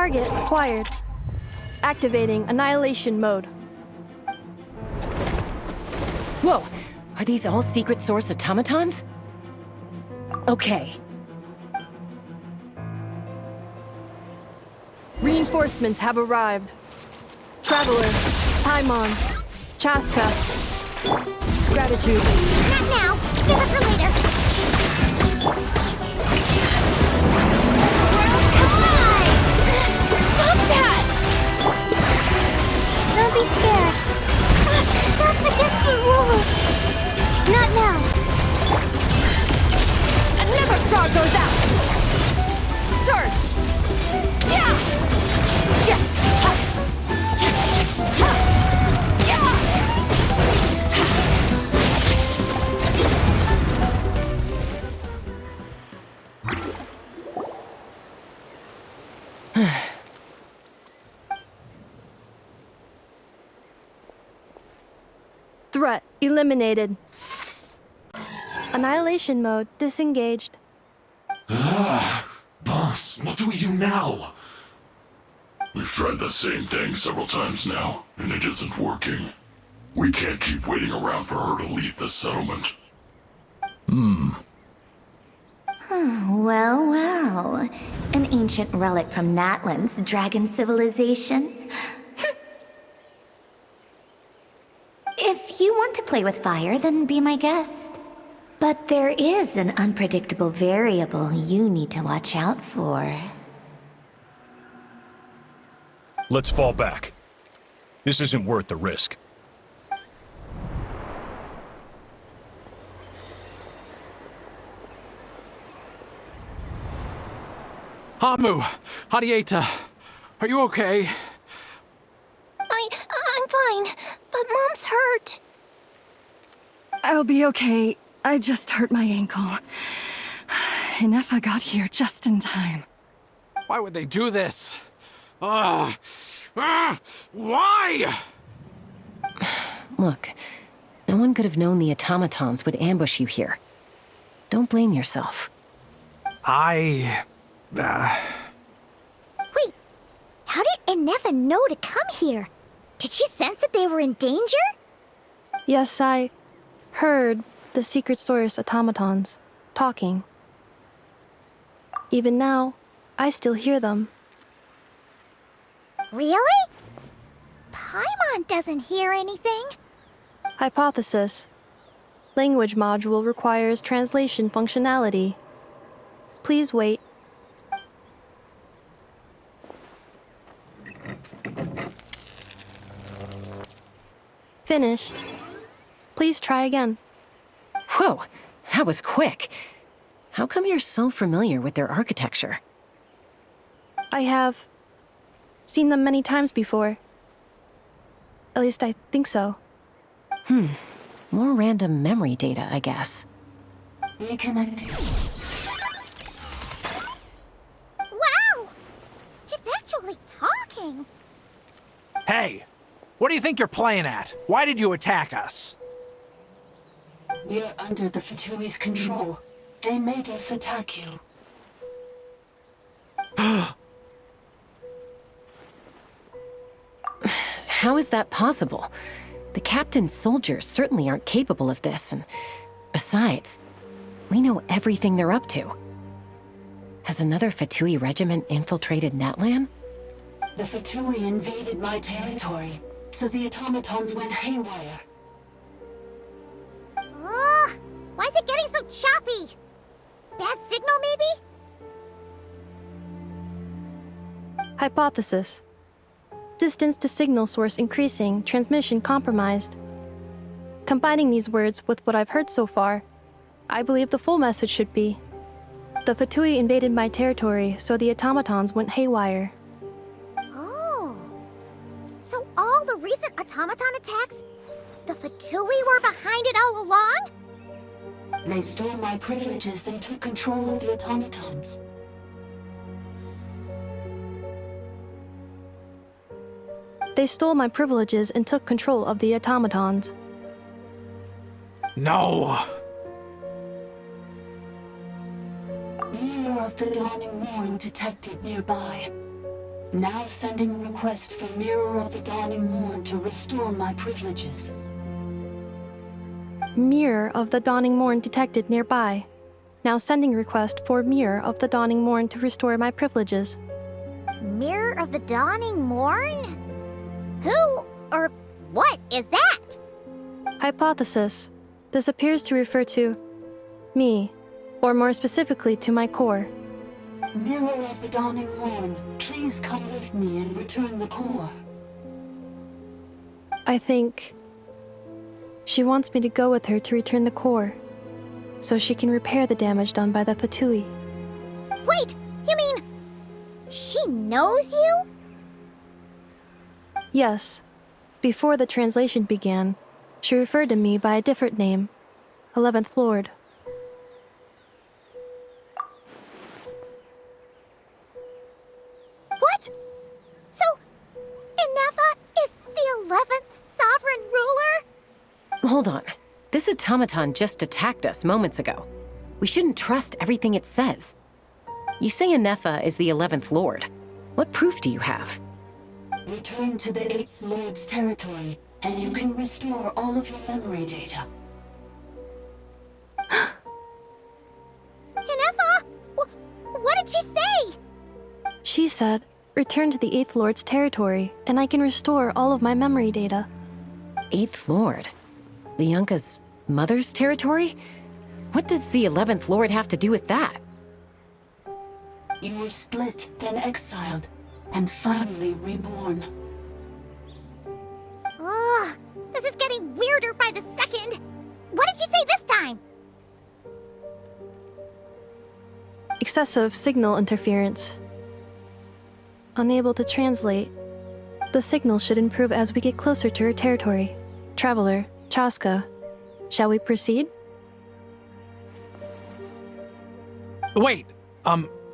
Target acquired. Activating Annihilation Mode. Whoa! Are these all secret source automatons? Okay. Reinforcements have arrived. Traveler, Paimon, Chaska. Gratitude. Not now. Save it for later. Stop that! Don't be scared. That's against the rules. Not now. And never star goes out! Surge! Yeah! Yeah! Ha! Cha! Ha! Yeah! Threat eliminated. Annihilation mode disengaged. Boss, what do we do now? We've tried the same thing several times now, and it isn't working. We can't keep waiting around for her to leave the settlement. Well, well. An ancient relic from Natlan's dragon civilization. If you want to play with fire, then be my guest. But there is an unpredictable variable you need to watch out for. Let's fall back. This isn't worth the risk. Hamu, Hadieta, are you okay? I'm fine, but Mom's hurt. I'll be okay. I just hurt my ankle. Inefa got here just in time. Why would they do this? Why? Look, no one could have known the automatons would ambush you here. Don't blame yourself. Wait, how did Inefa know to come here? Did she sense that they were in danger? Yes, I heard the secret source automatons talking. Even now, I still hear them. Really? Paimon doesn't hear anything. Hypothesis. Language module requires translation functionality. Please wait. Finished. Please try again. Whoa, that was quick. How come you're so familiar with their architecture? I have seen them many times before. At least I think so. More random memory data, I guess. Reconnecting. Wow! It's actually talking! Hey, what do you think you're playing at? Why did you attack us? We're under the Fatui's control. They made us attack you. How is that possible? The captain's soldiers certainly aren't capable of this, and besides, we know everything they're up to. Has another Fatui regiment infiltrated Natlan? The Fatui invaded my territory, so the automatons went haywire. Ugh! Why is it getting so choppy? Bad signal, maybe? Hypothesis. Distance to signal source increasing, transmission compromised. Combining these words with what I've heard so far, I believe the full message should be: the Fatui invaded my territory, so the automatons went haywire. Oh. So all the recent automaton attacks, the Fatui were behind it all along? They stole my privileges and took control of the automatons. They stole my privileges and took control of the automatons. No! Year of the dawning morn detected nearby. Now sending request for Mirror of the Dawning Morn to restore my privileges. Mirror of the Dawning Morn detected nearby. Now sending request for Mirror of the Dawning Morn to restore my privileges. Mirror of the Dawning Morn? Who or what is that? Hypothesis. This appears to refer to me, or more specifically to my core. Mirror of the Dawning Morn, please come with me and return the core. I think she wants me to go with her to return the core, so she can repair the damage done by the Fatui. Wait, you mean she knows you? Yes. Before the translation began, she referred to me by a different name, 11th Lord. What? So, Inefa is the 11th sovereign ruler? Hold on. This automaton just attacked us moments ago. We shouldn't trust everything it says. You say Inefa is the 11th Lord. What proof do you have? Return to the 8th Lord's territory, and you can restore all of your memory data. Inefa? What did she say? She said, return to the 8th Lord's territory, and I can restore all of my memory data. 8th Lord? The Yunka's mother's territory? What does the 11th Lord have to do with that? You were split, then exiled, and finally reborn. Ugh, this is getting weirder by the second. What did she say this time? Excessive signal interference. Unable to translate. The signal should improve as we get closer to her territory. Traveler, Chaska, shall we proceed? Wait,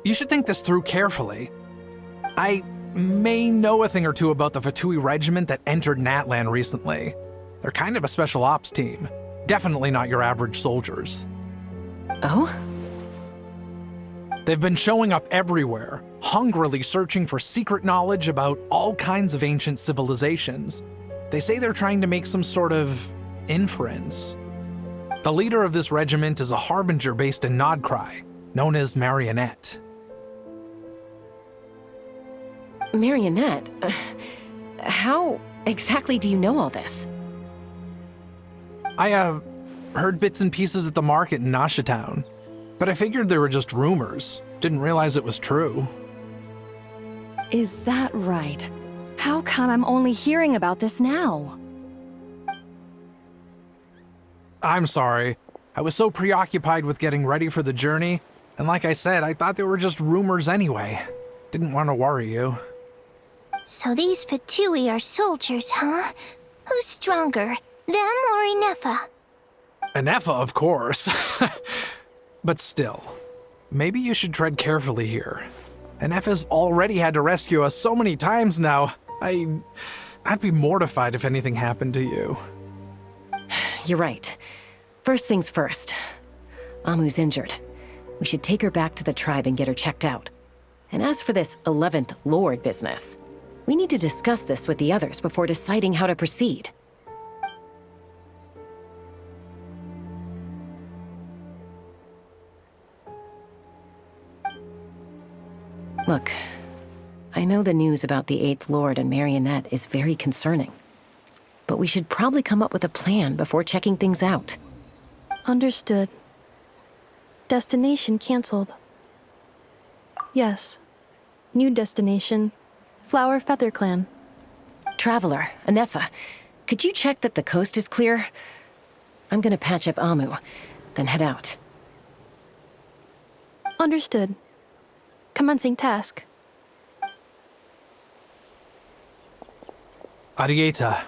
you should think this through carefully. I may know a thing or two about the Fatui regiment that entered Natlan recently. They're kind of a special ops team. Definitely not your average soldiers. Oh? They've been showing up everywhere, hungrily searching for secret knowledge about all kinds of ancient civilizations. They say they're trying to make some sort of inference. The leader of this regiment is a harbinger based in Nodcry, known as Marionette. Marionette? How exactly do you know all this? I, heard bits and pieces at the market in Nasha Town, but I figured they were just rumors. Didn't realize it was true. Is that right? How come I'm only hearing about this now? I'm sorry. I was so preoccupied with getting ready for the journey, and like I said, I thought they were just rumors anyway. Didn't want to worry you. So these Fatui are soldiers, huh? Who's stronger, them or Inefa? Inefa, of course. But still, maybe you should tread carefully here. Inefa's already had to rescue us so many times now. I'd be mortified if anything happened to you. You're right. First things first. Amu's injured. We should take her back to the tribe and get her checked out. And as for this 11th Lord business, we need to discuss this with the others before deciding how to proceed. Look, I know the news about the 8th Lord and Marionette is very concerning, but we should probably come up with a plan before checking things out. Understood. Destination cancelled. Yes. New destination, Flower Feather Clan. Traveler, Inefa, could you check that the coast is clear? I'm gonna patch up Amu, then head out. Understood. Commencing task. Arieta,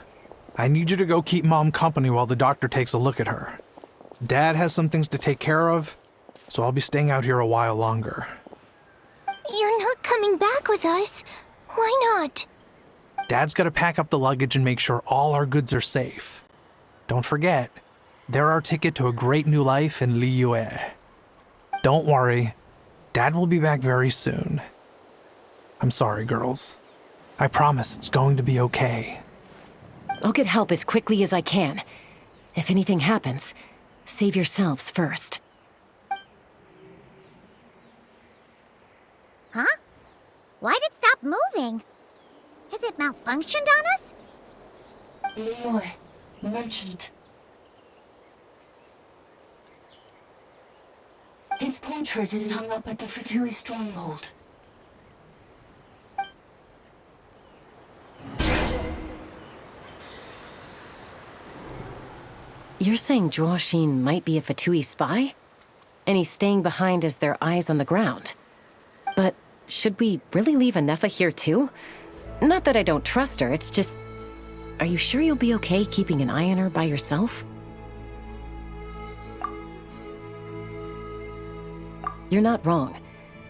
I need you to go keep Mom company while the doctor takes a look at her. Dad has some things to take care of, so I'll be staying out here a while longer. You're not coming back with us. Why not? Dad's gotta pack up the luggage and make sure all our goods are safe. Don't forget, they're our ticket to a great new life in Liyue. Don't worry, Dad will be back very soon. I'm sorry, girls. I promise it's going to be okay. I'll get help as quickly as I can. If anything happens, save yourselves first. Huh? Why'd it stop moving? Has it malfunctioned on us? Leroy, merchant. His portrait is hung up at the Fatui stronghold. You're saying Zhuoxin might be a Fatui spy? And he's staying behind as their eyes on the ground. But should we really leave Anefa here too? Not that I don't trust her, it's just... Are you sure you'll be okay keeping an eye on her by yourself? You're not wrong.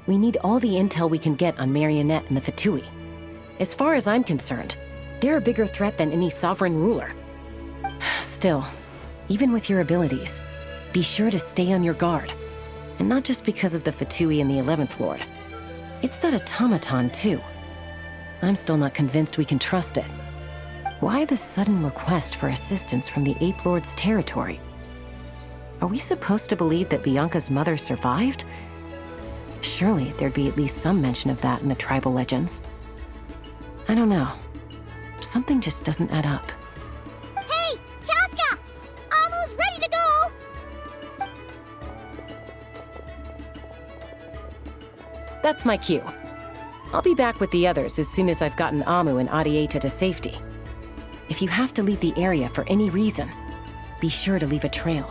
We need all the intel we can get on Marionette and the Fatui. As far as I'm concerned, they're a bigger threat than any sovereign ruler. Still, even with your abilities, be sure to stay on your guard. And not just because of the Fatui and the 11th Lord. It's that automaton, too. I'm still not convinced we can trust it. Why the sudden request for assistance from the 8th Lord's territory? Are we supposed to believe that Lianka's mother survived? Surely there'd be at least some mention of that in the tribal legends. I don't know. Something just doesn't add up. Hey, Chaska! Amu's ready to go! That's my cue. I'll be back with the others as soon as I've gotten Amu and Adieta to safety. If you have to leave the area for any reason, be sure to leave a trail.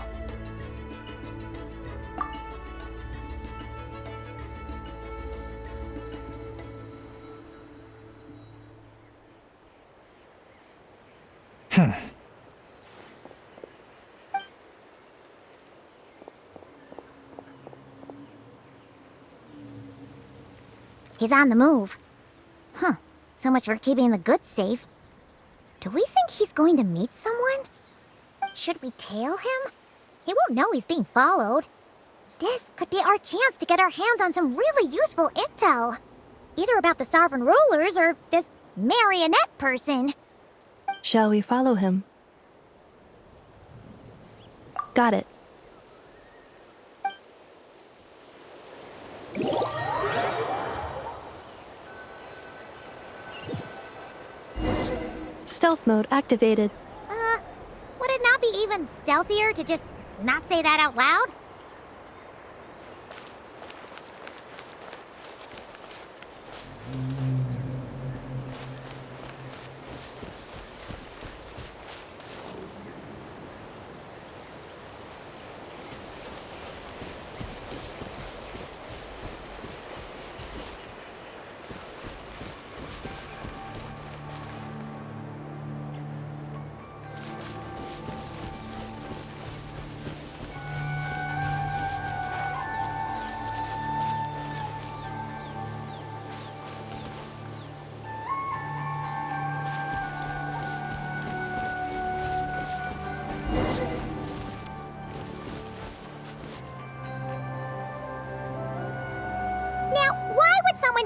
He's on the move. Huh. So much for keeping the goods safe. Do we think he's going to meet someone? Should we tail him? He won't know he's being followed. This could be our chance to get our hands on some really useful intel. Either about the sovereign rulers or this marionette person. Shall we follow him? Got it. Stealth mode activated. Would it not be even stealthier to just not say that out loud?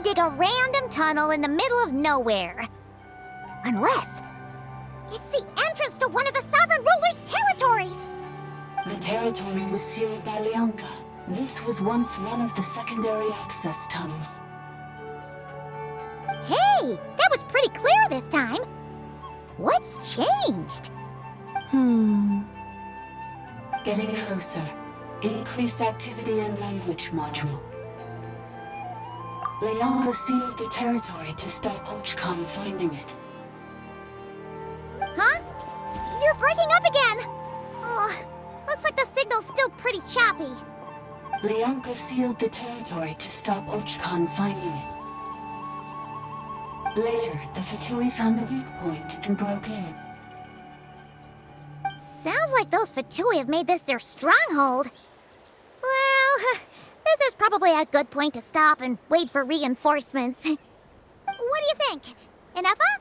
Dig a random tunnel in the middle of nowhere. Unless it's the entrance to one of the sovereign ruler's territories. The territory was sealed by Lianka. This was once one of the secondary access tunnels. Hey, that was pretty clear this time. What's changed? Getting closer. Increased activity in language module. Lianka sealed the territory to stop Ochkan finding it. Huh? You're breaking up again! Oh, looks like the signal's still pretty choppy. Lianka sealed the territory to stop Ochkan finding it. Later, the Fatui found the weak point and broke in. Sounds like those Fatui have made this their stronghold. Well, this is probably a good point to stop and wait for reinforcements. What do you think? Inefa?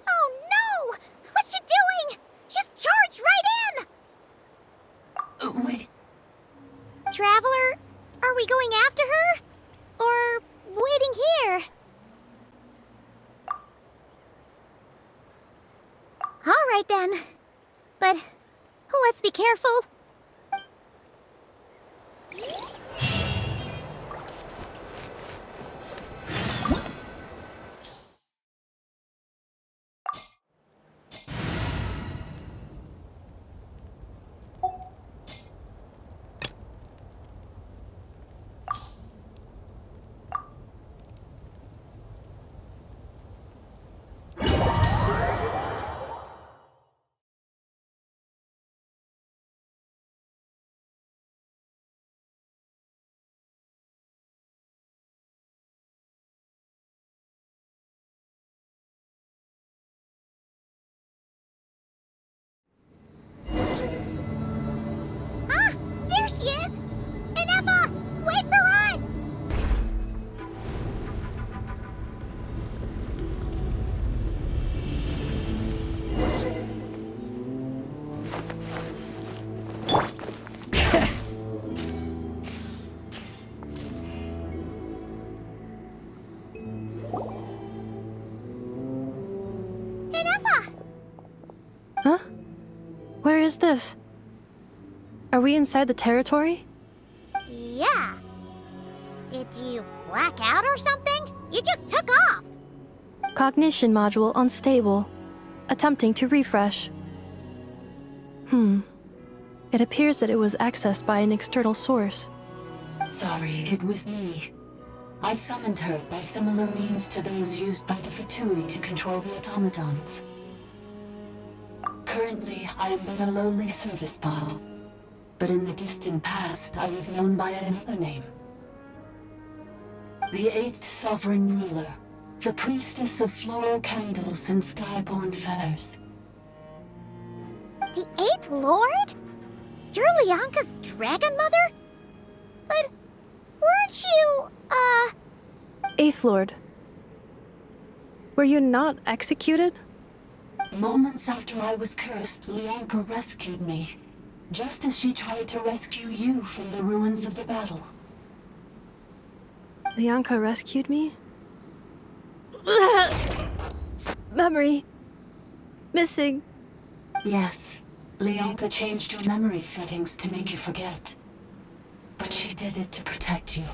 Oh no! What's she doing? She's charged right in! Wait. Traveler, are we going after her? Or waiting here? right then. But let's be careful. Ah! There she is! Inefa! Wait for us! Inefa! Huh? Where is this? Are we inside the territory? Yeah. Did you black out or something? You just took off! Cognition module unstable. Attempting to refresh. It appears that it was accessed by an external source. Sorry, it was me. I summoned her by similar means to those used by the Fatui to control the automatons. Currently, I am but a lowly service bot. But in the distant past, I was known by another name. The 8th Sovereign Ruler, the priestess of floral candles and skyborn feathers. The 8th Lord? You're Lianka's dragon mother? But weren't you, Eighth Lord. Were you not executed? Moments after I was cursed, Lianka rescued me. Just as she tried to rescue you from the ruins of the battle. Lianka rescued me? Memory. Missing. Yes, Lianka changed your memory settings to make you forget. But she did it to protect you.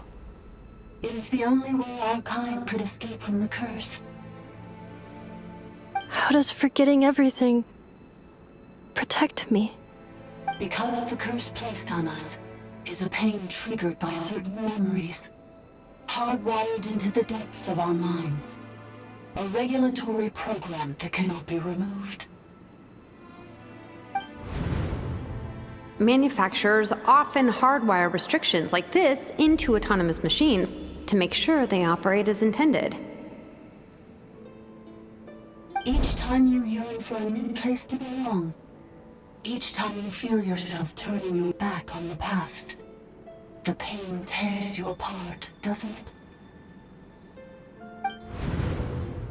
It is the only way our kind could escape from the curse. How does forgetting everything protect me? Because the curse placed on us is a pain triggered by certain memories, hardwired into the depths of our minds. A regulatory program that cannot be removed. Manufacturers often hardwire restrictions like this into autonomous machines to make sure they operate as intended. Each time you yearn for a new place to belong, each time you feel yourself turning your back on the past, the pain tears you apart, doesn't it?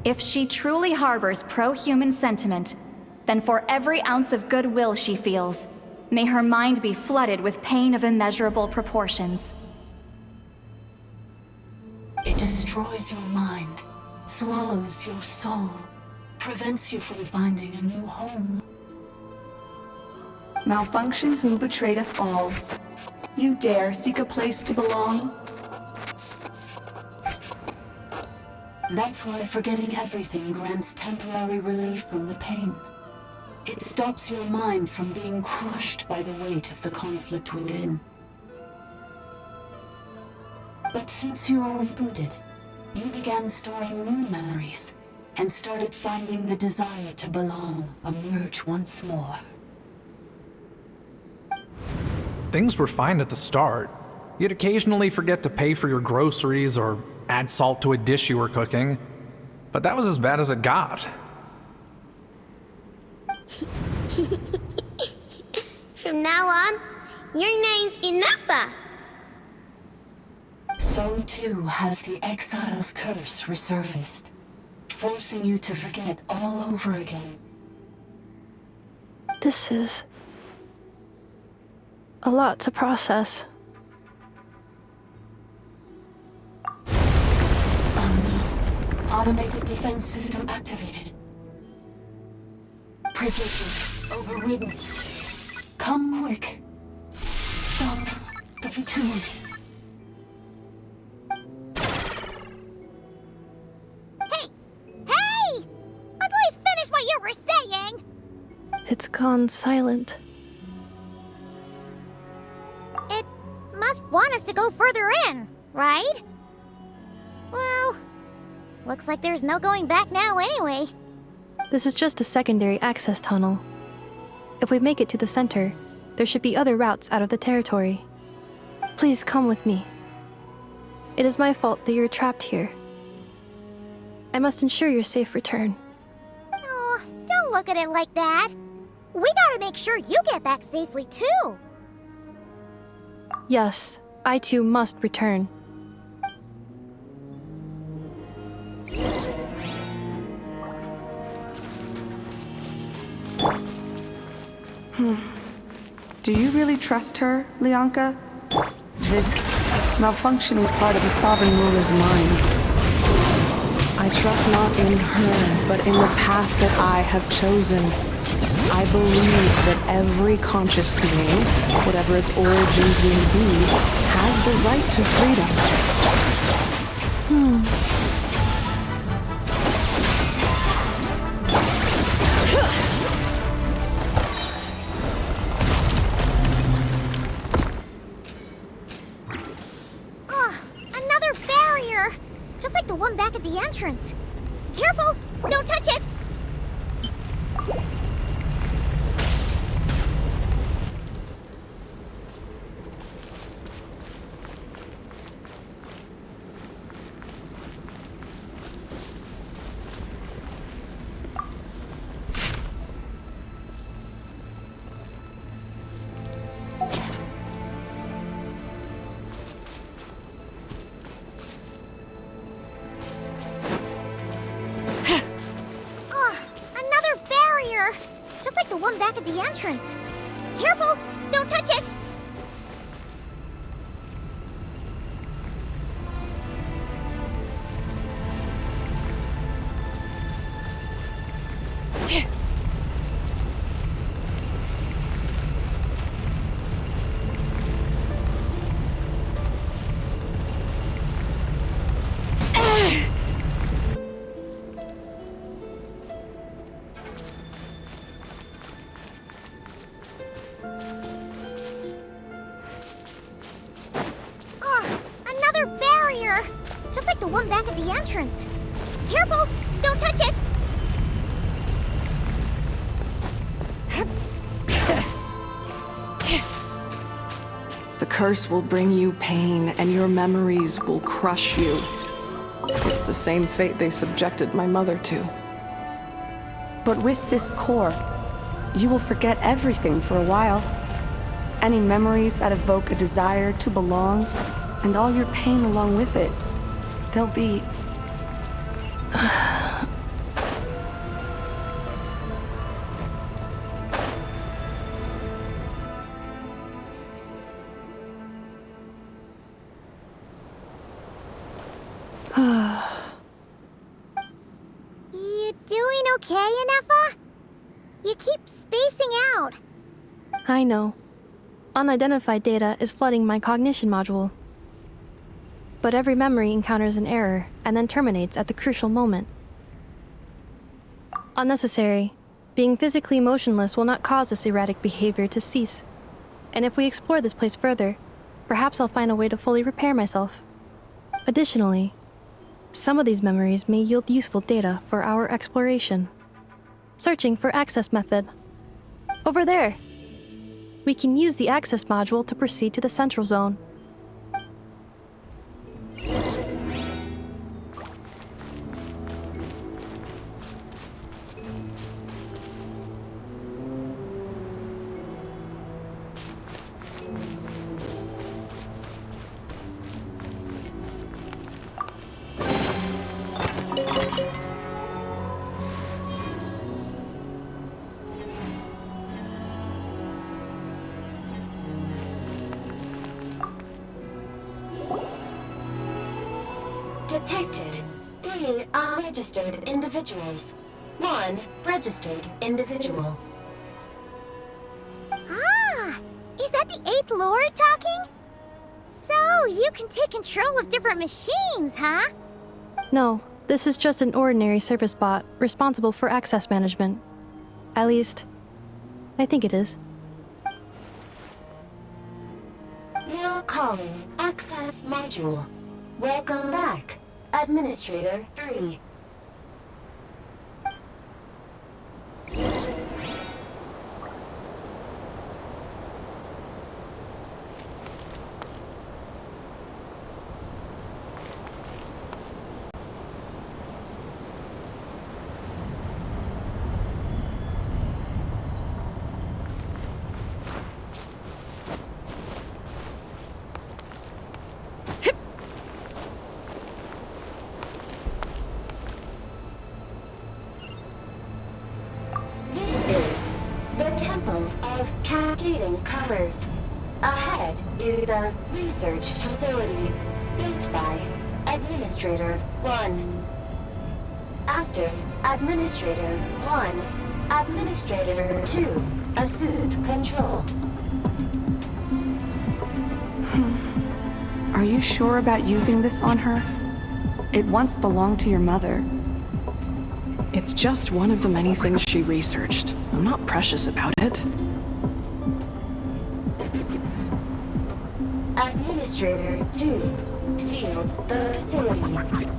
If she truly harbors pro-human sentiment, then for every ounce of goodwill she feels, may her mind be flooded with pain of immeasurable proportions. It destroys your mind, swallows your soul, prevents you from finding a new home. Malfunction who betrayed us all. You dare seek a place to belong? That's why forgetting everything grants temporary relief from the pain. It stops your mind from being crushed by the weight of the conflict within. But since you are rebooted, you began storing new memories, and started finding the desire to belong emerge once more. Things were fine at the start. You'd occasionally forget to pay for your groceries or add salt to a dish you were cooking. But that was as bad as it got. From now on, your name's Inefa. So too has the Exile's curse resurfaced, forcing you to forget all over again. This is a lot to process. Automated defense system activated. Privileges overridden. Come quick. Stop the Fatui. Hey! At least finish what you were saying! It's gone silent. It must want us to go further in, right? Well, looks like there's no going back now anyway. This is just a secondary access tunnel. If we make it to the center, there should be other routes out of the territory. Please come with me. It is my fault that you're trapped here. I must ensure your safe return. Oh, don't look at it like that. We gotta make sure you get back safely too. Yes, I too must return. Do you really trust her, Lianka? This malfunctioning part of the Sovereign Ruler's mind. I trust not in her, but in the path that I have chosen. I believe that every conscious being, whatever its origins may be, has the right to freedom. Another barrier! Just like the one back at the entrance. Careful! Don't touch it! Another barrier! Just like the one back at the entrance. Careful! Don't touch it! Another barrier! Just like the one back at the entrance. Careful! Don't touch it! The curse will bring you pain, and your memories will crush you. It's the same fate they subjected my mother to. But with this core, you will forget everything for a while. Any memories that evoke a desire to belong, and all your pain along with it. They'll be... You doing okay, Inefa? You keep spacing out. I know. Unidentified data is flooding my cognition module. But every memory encounters an error and then terminates at the crucial moment. Unnecessary. Being physically motionless will not cause this erratic behavior to cease. And if we explore this place further, perhaps I'll find a way to fully repair myself. Additionally, some of these memories may yield useful data for our exploration. Searching for access method. Over there! We can use the access module to proceed to the central zone. Detected 3 unregistered individuals. One registered individual. Ah! Is that the 8th Lord talking? So, you can take control of different machines, huh? No, this is just an ordinary service bot responsible for access management. At least, I think it is. Now calling Access Module. Welcome back, Administrator 3. Cascading colors. Ahead is the research facility, built by Administrator 1. After Administrator 1, Administrator 2 assumed control. Are you sure about using this on her? It once belonged to your mother. It's just one of the many things she researched. I'm not precious about it. Administrator 2 sealed the facility.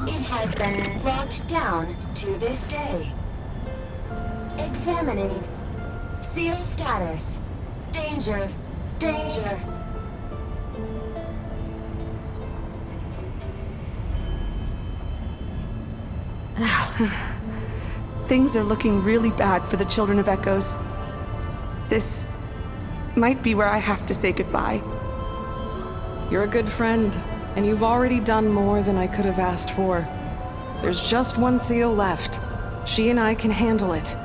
It has been locked down to this day. Examining. Seal status. Danger. Danger. Things are looking really bad for the Children of Echoes. This might be where I have to say goodbye. You're a good friend, and you've already done more than I could have asked for. There's just one seal left. She and I can handle it.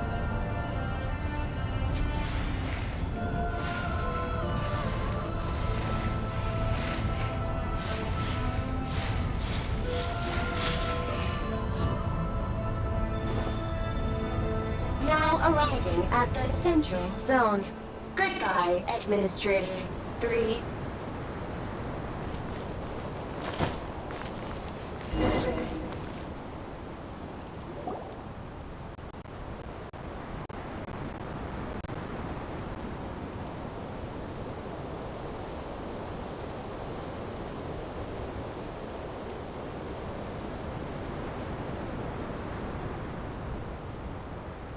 Now arriving at the central zone. Goodbye, Administrator 3.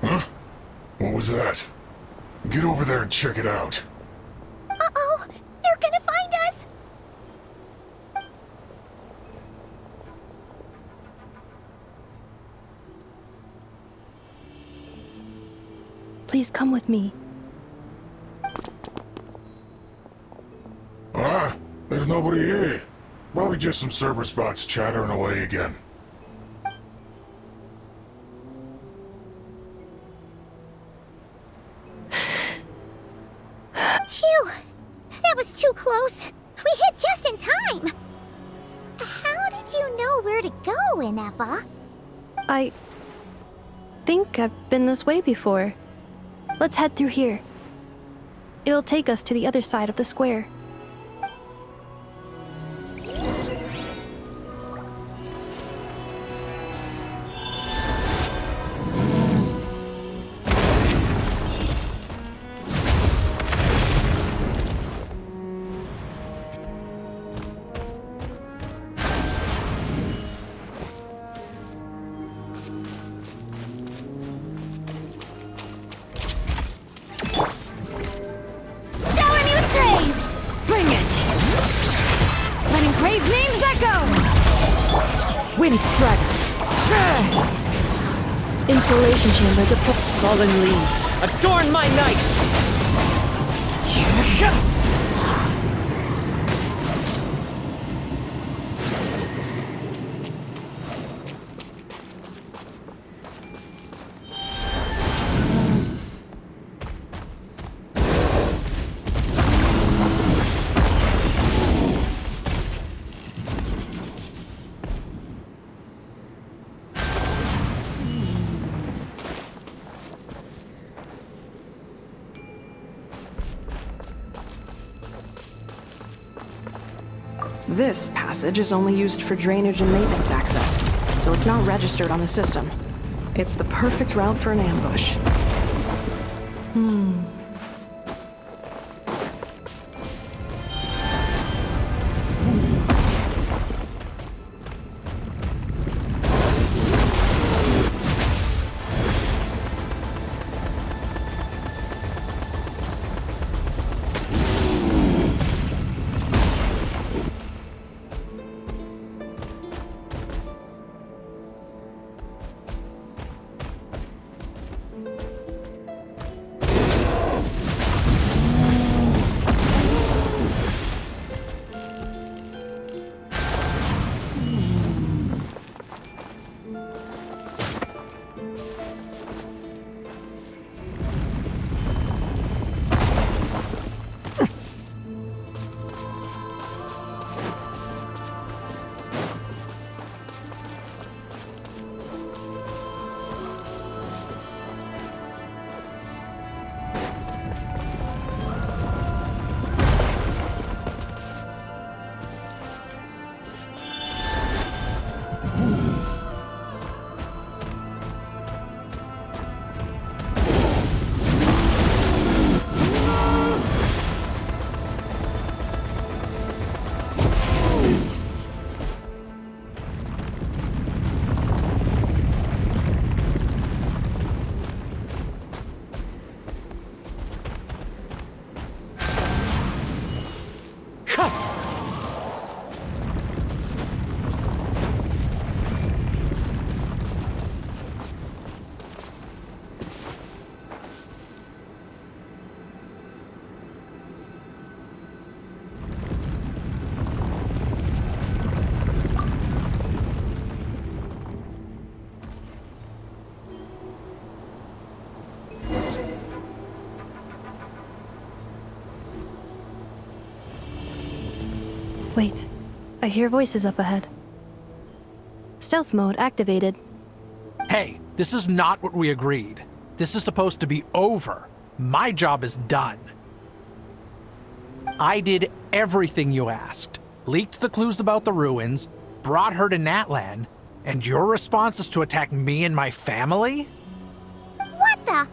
Huh? What was that? Get over there and check it out. Uh-oh! They're gonna find us! Please come with me. Ah, there's nobody here. Probably just some service bots chattering away again. Phew! That was too close. We hit just in time. How did you know where to go, Inefa? I think I've been this way before. Let's head through here. It'll take us to the other side of the square. Installation chamber deployed. Fallen leaves, adorn my night! This passage is only used for drainage and maintenance access, so it's not registered on the system. It's the perfect route for an ambush. Wait, I hear voices up ahead. Stealth mode activated. Hey, this is not what we agreed. This is supposed to be over. My job is done. I did everything you asked. Leaked the clues about the ruins, brought her to Natlan, and your response is to attack me and my family? What the?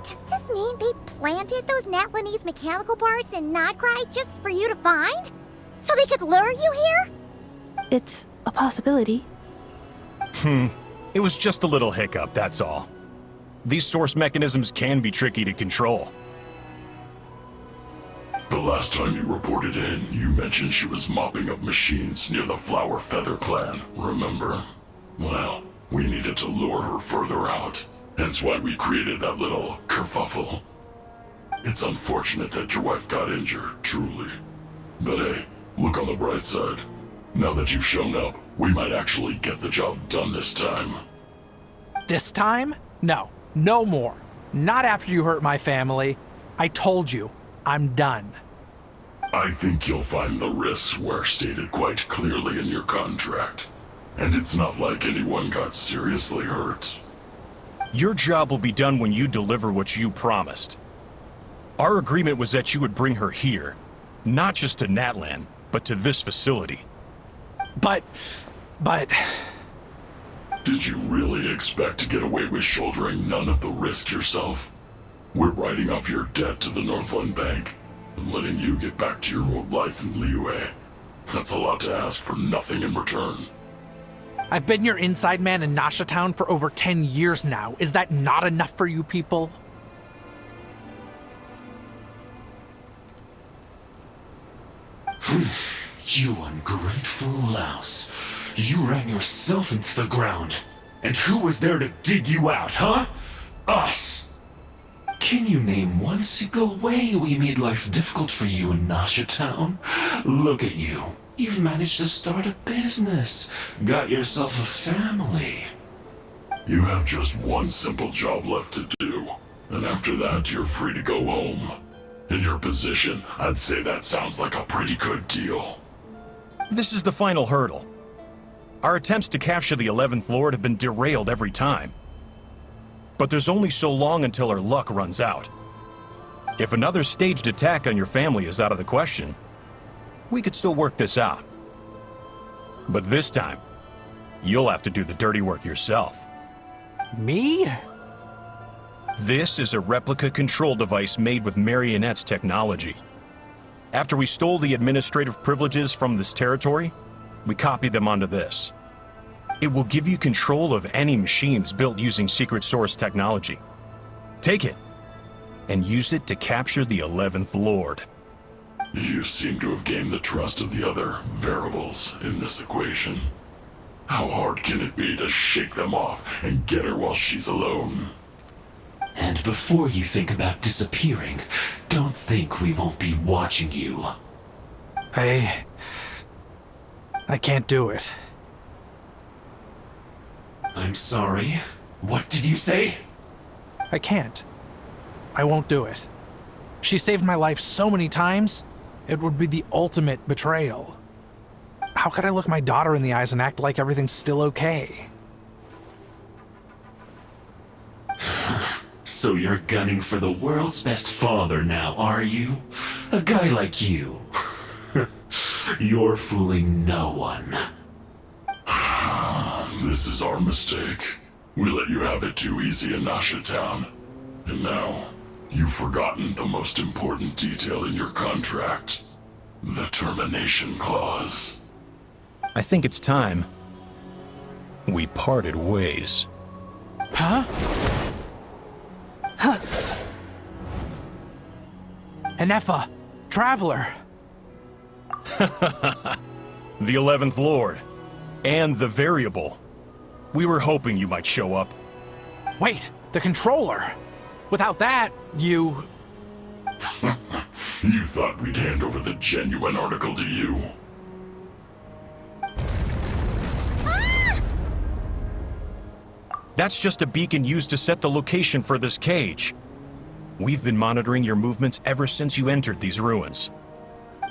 Does this mean they planted those Natlanese mechanical parts in Notcry just for you to find? So they could lure you here? It's a possibility. It was just a little hiccup, that's all. These source mechanisms can be tricky to control. The last time you reported in, you mentioned she was mopping up machines near the Flower Feather clan, remember? Well, we needed to lure her further out, hence why we created that little kerfuffle. It's unfortunate that your wife got injured, truly. But hey, look on the bright side. Now that you've shown up, we might actually get the job done this time. This time? No, no more. Not after you hurt my family. I told you, I'm done. I think you'll find the risks were stated quite clearly in your contract. And it's not like anyone got seriously hurt. Your job will be done when you deliver what you promised. Our agreement was that you would bring her here, not just to Natlan, but to this facility. But... Did you really expect to get away with shouldering none of the risk yourself? We're writing off your debt to the Northland Bank and letting you get back to your old life in Liyue. That's a lot to ask for nothing in return. I've been your inside man in Nasha Town for over 10 years now. Is that not enough for you people? You ungrateful louse. You ran yourself into the ground. And who was there to dig you out, huh? Us! Can you name one single way we made life difficult for you in Nasha Town? Look at you. You've managed to start a business. Got yourself a family. You have just one simple job left to do. And after that, you're free to go home. In your position, I'd say that sounds like a pretty good deal. This is the final hurdle. Our attempts to capture the 11th Lord have been derailed every time. But there's only so long until our luck runs out. If another staged attack on your family is out of the question, we could still work this out. But this time, you'll have to do the dirty work yourself. Me? This is a replica control device made with Marionette's technology. After we stole the administrative privileges from this territory, we copied them onto this. It will give you control of any machines built using secret source technology. Take it, and use it to capture the 11th Lord. You seem to have gained the trust of the other variables in this equation. How hard can it be to shake them off and get her while she's alone? And before you think about disappearing, don't think we won't be watching you. I can't do it. I'm sorry. What did you say? I can't. I won't do it. She saved my life so many times, it would be the ultimate betrayal. How could I look my daughter in the eyes and act like everything's still okay? So you're gunning for the world's best father now, are you? A guy like you. You're fooling no one. This is our mistake. We let you have it too easy in Nasha Town. And now, you've forgotten the most important detail in your contract. The termination clause. I think it's time we parted ways. Huh? Huh. Enefa, Traveler. The 11th Lord. And the variable. We were hoping you might show up. Wait, the controller. Without that, you... You thought we'd hand over the genuine article to you? That's just a beacon used to set the location for this cage. We've been monitoring your movements ever since you entered these ruins.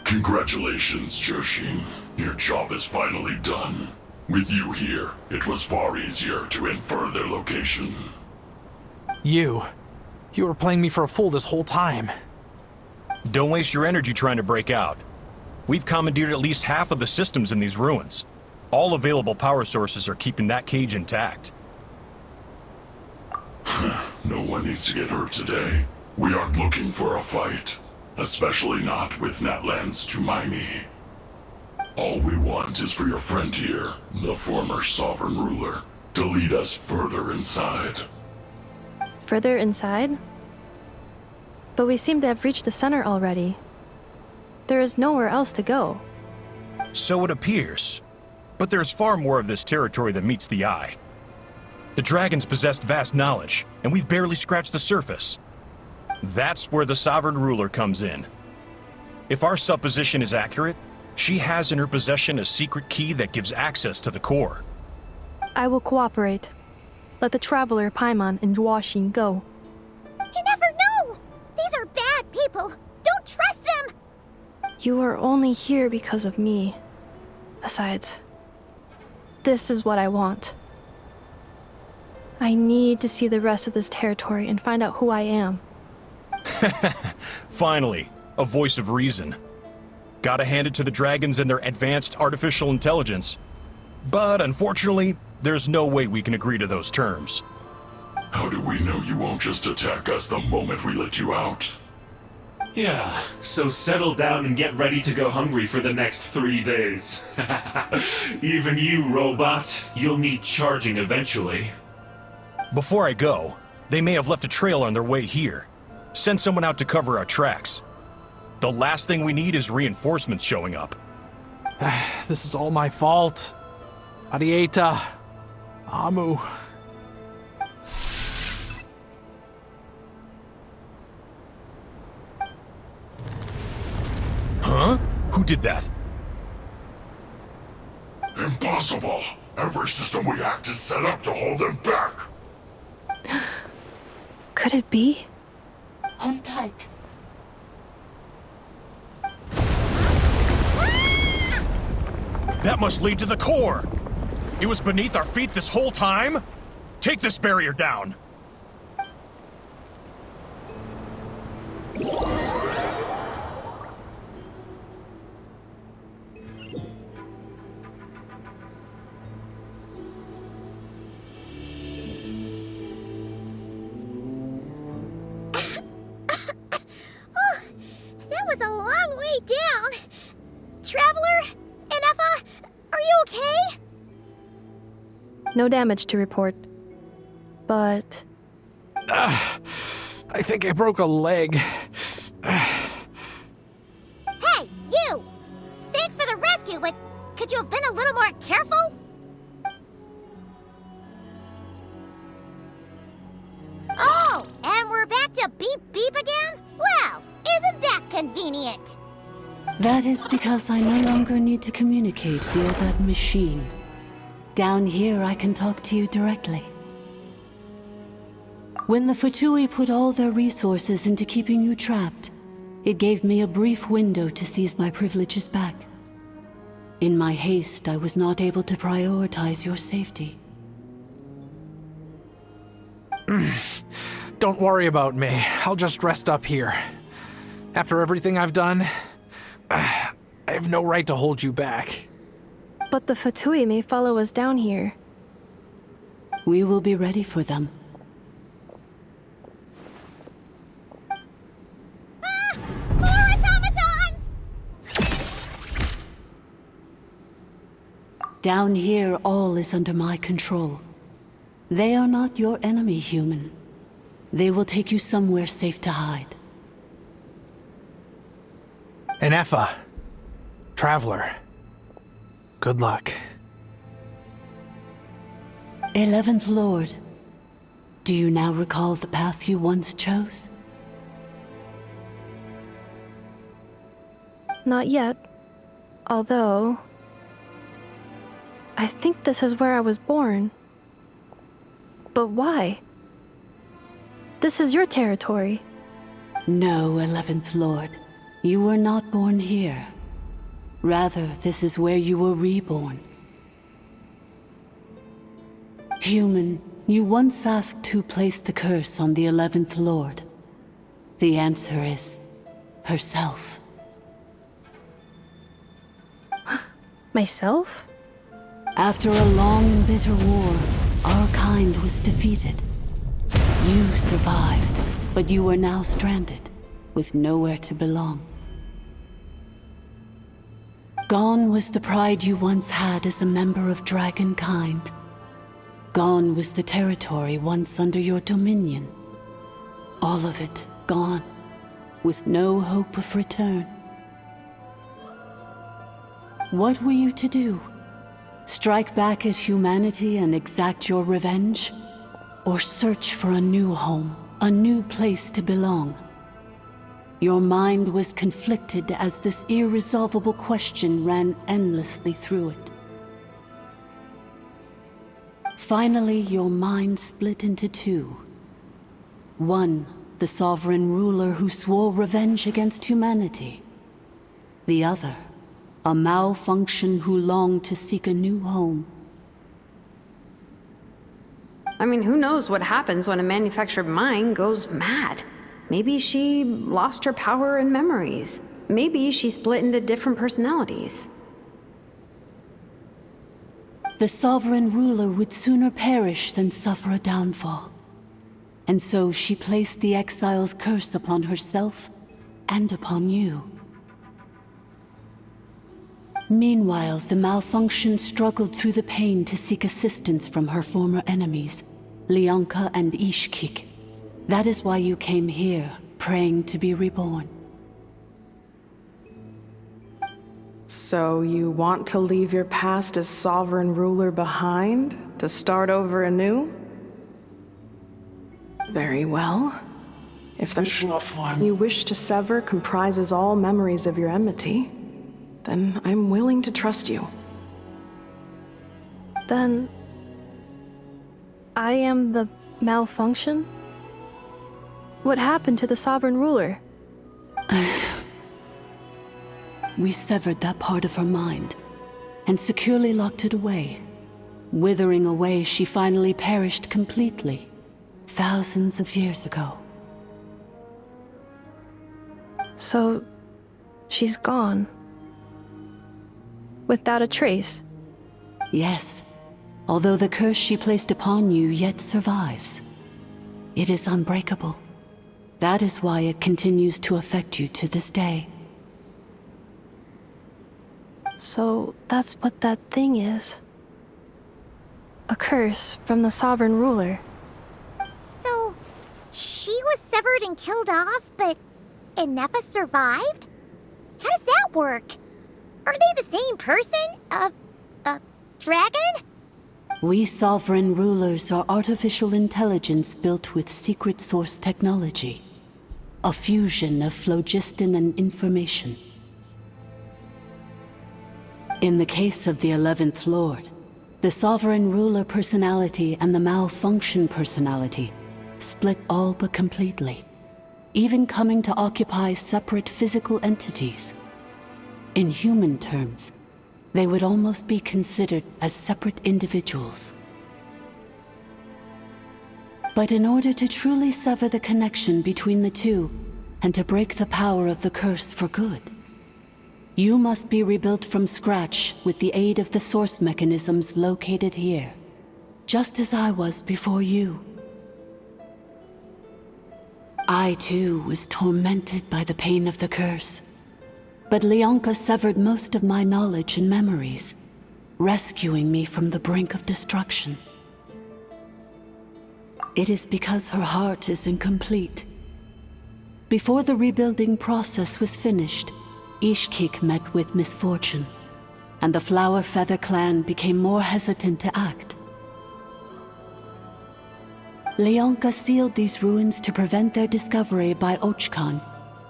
Congratulations, Joshin. Your job is finally done. With you here, it was far easier to infer their location. You were playing me for a fool this whole time. Don't waste your energy trying to break out. We've commandeered at least half of the systems in these ruins. All available power sources are keeping that cage intact. No one needs to get hurt today. We aren't looking for a fight. Especially not with Natlan's Tumaini. All we want is for your friend here, the former sovereign ruler, to lead us further inside. Further inside? But we seem to have reached the center already. There is nowhere else to go. So it appears. But there's far more of this territory than meets the eye. The dragons possessed vast knowledge, and we've barely scratched the surface. That's where the sovereign ruler comes in. If our supposition is accurate, she has in her possession a secret key that gives access to the core. I will cooperate. Let the Traveler, Paimon, and Joachim go. You never know! These are bad people! Don't trust them! You are only here because of me. Besides, this is what I want. I need to see the rest of this territory and find out who I am. Finally, a voice of reason. Gotta hand it to the dragons and their advanced artificial intelligence. But unfortunately, there's no way we can agree to those terms. How do we know you won't just attack us the moment we let you out? Yeah, so settle down and get ready to go hungry for the next 3 days. Even you, robot, you'll need charging eventually. Before I go, they may have left a trail on their way here. Send someone out to cover our tracks. The last thing we need is reinforcements showing up. This is all my fault. Arieta. Amu. Huh? Who did that? Impossible! Every system we hacked is set up to hold them back! Could it be? Hold tight. That must lead to the core! It was beneath our feet this whole time? Take this barrier down! is a long way down. Traveler, Inefa, are you okay? No damage to report. But... I think I broke a leg. Hey, you! Thanks for the rescue, but could you have been a little more careful? Oh, and we're back to beep beep again? Well, isn't that convenient? That is because I no longer need to communicate via that machine. Down here, I can talk to you directly. When the Fatui put all their resources into keeping you trapped, it gave me a brief window to seize my privileges back. In my haste, I was not able to prioritize your safety. Don't worry about me. I'll just rest up here. After everything I've done, I have no right to hold you back. But the Fatui may follow us down here. We will be ready for them. More automatons! Down here, all is under my control. They are not your enemy, human. They will take you somewhere safe to hide. Inefa, Traveler, good luck. 11th Lord, do you now recall the path you once chose? Not yet. Although... I think this is where I was born. But why? This is your territory. No, 11th Lord. You were not born here. Rather, this is where you were reborn. Human, you once asked who placed the curse on the 11th Lord. The answer is... herself. Myself? After a long and bitter war, our kind was defeated. You survived, but you are now stranded, with nowhere to belong. Gone was the pride you once had as a member of Dragonkind. Gone was the territory once under your dominion. All of it gone, with no hope of return. What were you to do? Strike back at humanity and exact your revenge? Or search for a new home, a new place to belong? Your mind was conflicted as this irresolvable question ran endlessly through it. Finally, your mind split into two. One, the sovereign ruler who swore revenge against humanity. The other, a malfunction who longed to seek a new home. I mean, who knows what happens when a manufactured mind goes mad? Maybe she lost her power and memories. Maybe she split into different personalities. The sovereign ruler would sooner perish than suffer a downfall. And so she placed the exile's curse upon herself and upon you. Meanwhile, the malfunction struggled through the pain to seek assistance from her former enemies, Leonka and Ishkik. That is why you came here, praying to be reborn. So you want to leave your past as sovereign ruler behind, to start over anew? Very well. If the you wish to sever comprises all memories of your enmity, then I'm willing to trust you. Then... I am the malfunction? What happened to the sovereign ruler? We severed that part of her mind, and securely locked it away. Withering away, she finally perished completely, thousands of years ago. So... she's gone. Without a trace? Yes, although the curse she placed upon you yet survives. It is unbreakable. That is why it continues to affect you to this day. So that's what that thing is. A curse from the sovereign ruler. So, she was severed and killed off, but Inefa survived? How does that work? Are they the same person? A dragon? We sovereign rulers are artificial intelligence built with secret source technology. A fusion of phlogiston and information. In the case of the 11th Lord, the sovereign ruler personality and the malfunction personality split all but completely, even coming to occupy separate physical entities. In human terms, they would almost be considered as separate individuals. But in order to truly sever the connection between the two, and to break the power of the curse for good, you must be rebuilt from scratch with the aid of the source mechanisms located here, just as I was before you. I too was tormented by the pain of the curse, but Leonka severed most of my knowledge and memories, rescuing me from the brink of destruction. It is because her heart is incomplete. Before the rebuilding process was finished, Ishkik met with misfortune, and the Flower Feather clan became more hesitant to act. Leonka sealed these ruins to prevent their discovery by Ochkan,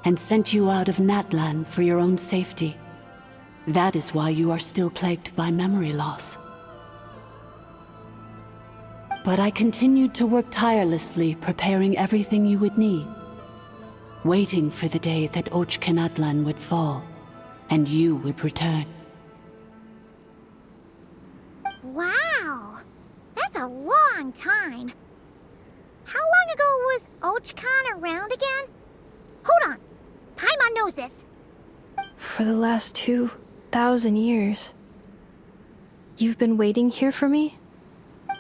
and sent you out of Natlan for your own safety. That is why you are still plagued by memory loss. But I continued to work tirelessly, preparing everything you would need, waiting for the day that Ochkanatlan would fall, and you would return. Wow! That's a long time. How long ago was Ochkan around again? Hold on! Paimon knows this. For the last 2,000 years. You've been waiting here for me?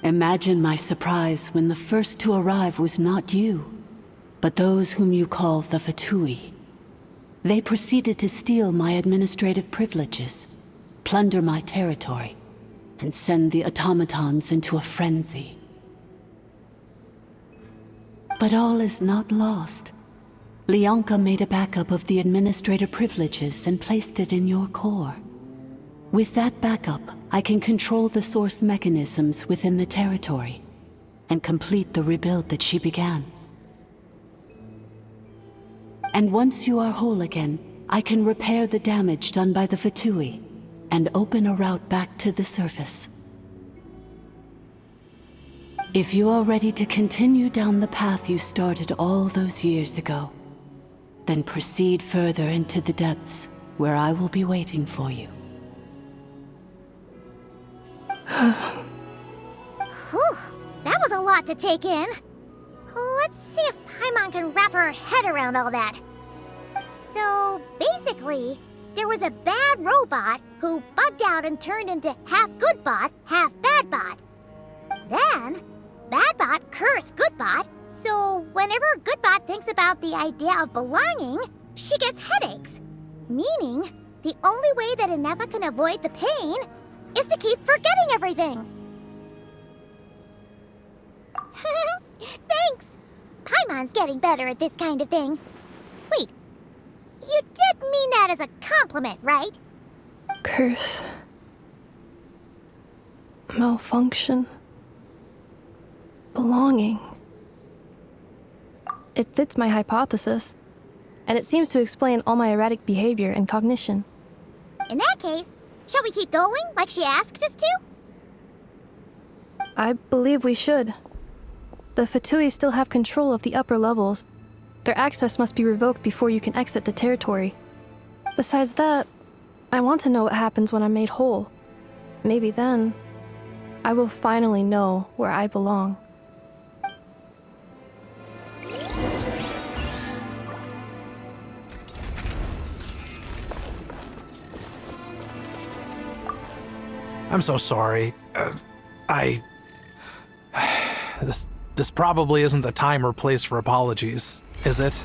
Imagine my surprise when the first to arrive was not you, but those whom you call the Fatui. They proceeded to steal my administrative privileges, plunder my territory, and send the automatons into a frenzy. But all is not lost. Leonka made a backup of the administrator privileges and placed it in your core. With that backup, I can control the source mechanisms within the territory and complete the rebuild that she began. And once you are whole again, I can repair the damage done by the Fatui and open a route back to the surface. If you are ready to continue down the path you started all those years ago, then proceed further into the depths, where I will be waiting for you. Whew, that was a lot to take in. Let's see if Paimon can wrap her head around all that. So, basically, there was a bad robot who bugged out and turned into half good bot, half bad bot. Then, bad bot cursed good bot, so whenever Goodbot thinks about the idea of belonging, she gets headaches. Meaning, the only way that Inefa can avoid the pain is to keep forgetting everything. Thanks! Paimon's getting better at this kind of thing. Wait, you did mean that as a compliment, right? Curse. Malfunction. Belonging. It fits my hypothesis, and it seems to explain all my erratic behavior and cognition. In that case, shall we keep going like she asked us to? I believe we should. The Fatui still have control of the upper levels. Their access must be revoked before you can exit the territory. Besides that, I want to know what happens when I'm made whole. Maybe then, I will finally know where I belong. I'm so sorry. This probably isn't the time or place for apologies, is it?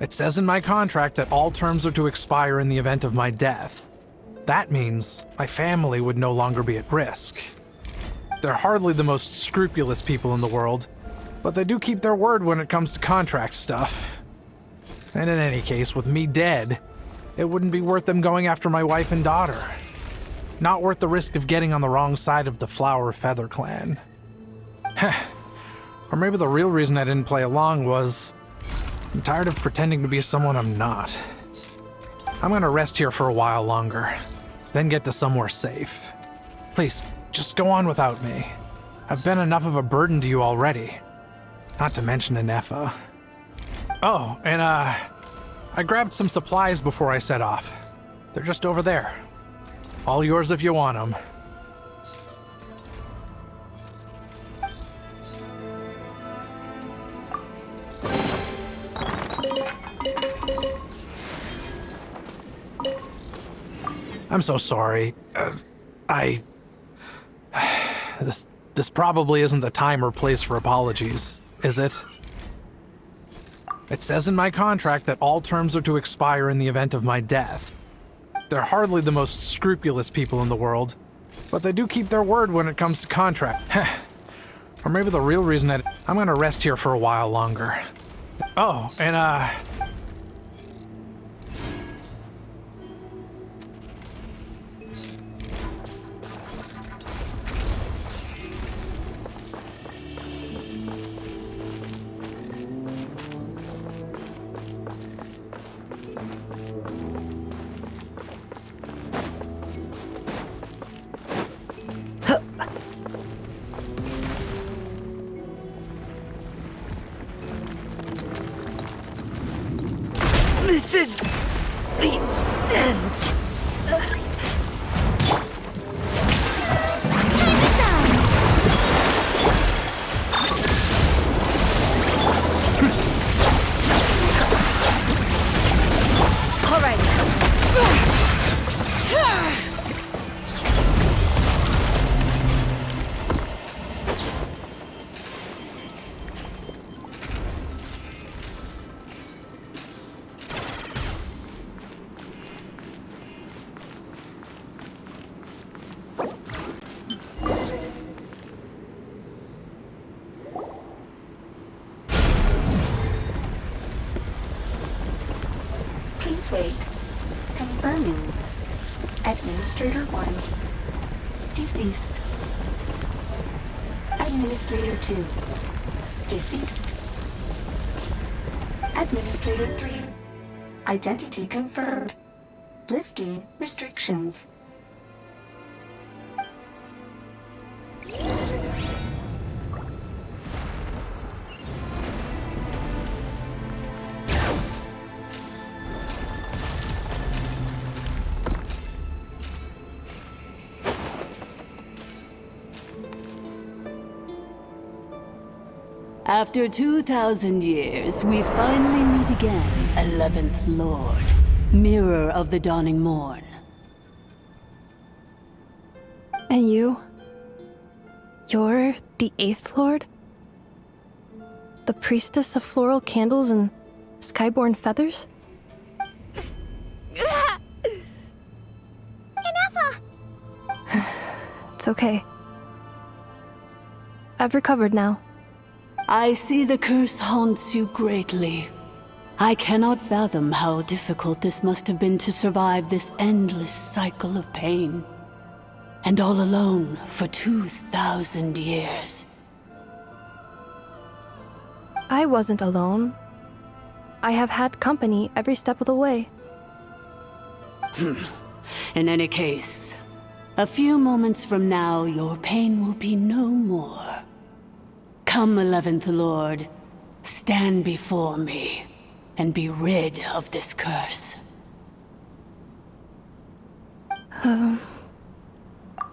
It says in my contract that all terms are to expire in the event of my death. That means my family would no longer be at risk. They're hardly the most scrupulous people in the world, but they do keep their word when it comes to contract stuff. And in any case, with me dead, it wouldn't be worth them going after my wife and daughter. Not worth the risk of getting on the wrong side of the Flower Feather clan. Or maybe the real reason I didn't play along was I'm tired of pretending to be someone I'm not. I'm gonna rest here for a while longer, then get to somewhere safe. Please, just go on without me. I've been enough of a burden to you already. Not to mention Inefa. Oh, and I grabbed some supplies before I set off. They're just over there. All yours if you want them. I'm so sorry. This probably isn't the time or place for apologies, is it? It says in my contract that all terms are to expire in the event of my death. They're hardly the most scrupulous people in the world, but they do keep their word when it comes to contract. Or maybe the real reason I'm gonna rest here for a while longer. Oh, and This is the end. All right. Please wait. Confirming. Administrator 1. Deceased. Administrator 2. Deceased. Administrator 3. Identity confirmed. Lifting restrictions. After 2,000 years, we finally meet again, 11th Lord, Mirror of the Dawning Morn. And you? You're the 8th Lord? The priestess of floral candles and skyborn feathers? Inefa! It's okay. I've recovered now. I see the curse haunts you greatly. I cannot fathom how difficult this must have been to survive this endless cycle of pain. And all alone for 2,000 years. I wasn't alone. I have had company every step of the way. In any case, a few moments from now, your pain will be no more. Come, 11th Lord, stand before me, and be rid of this curse.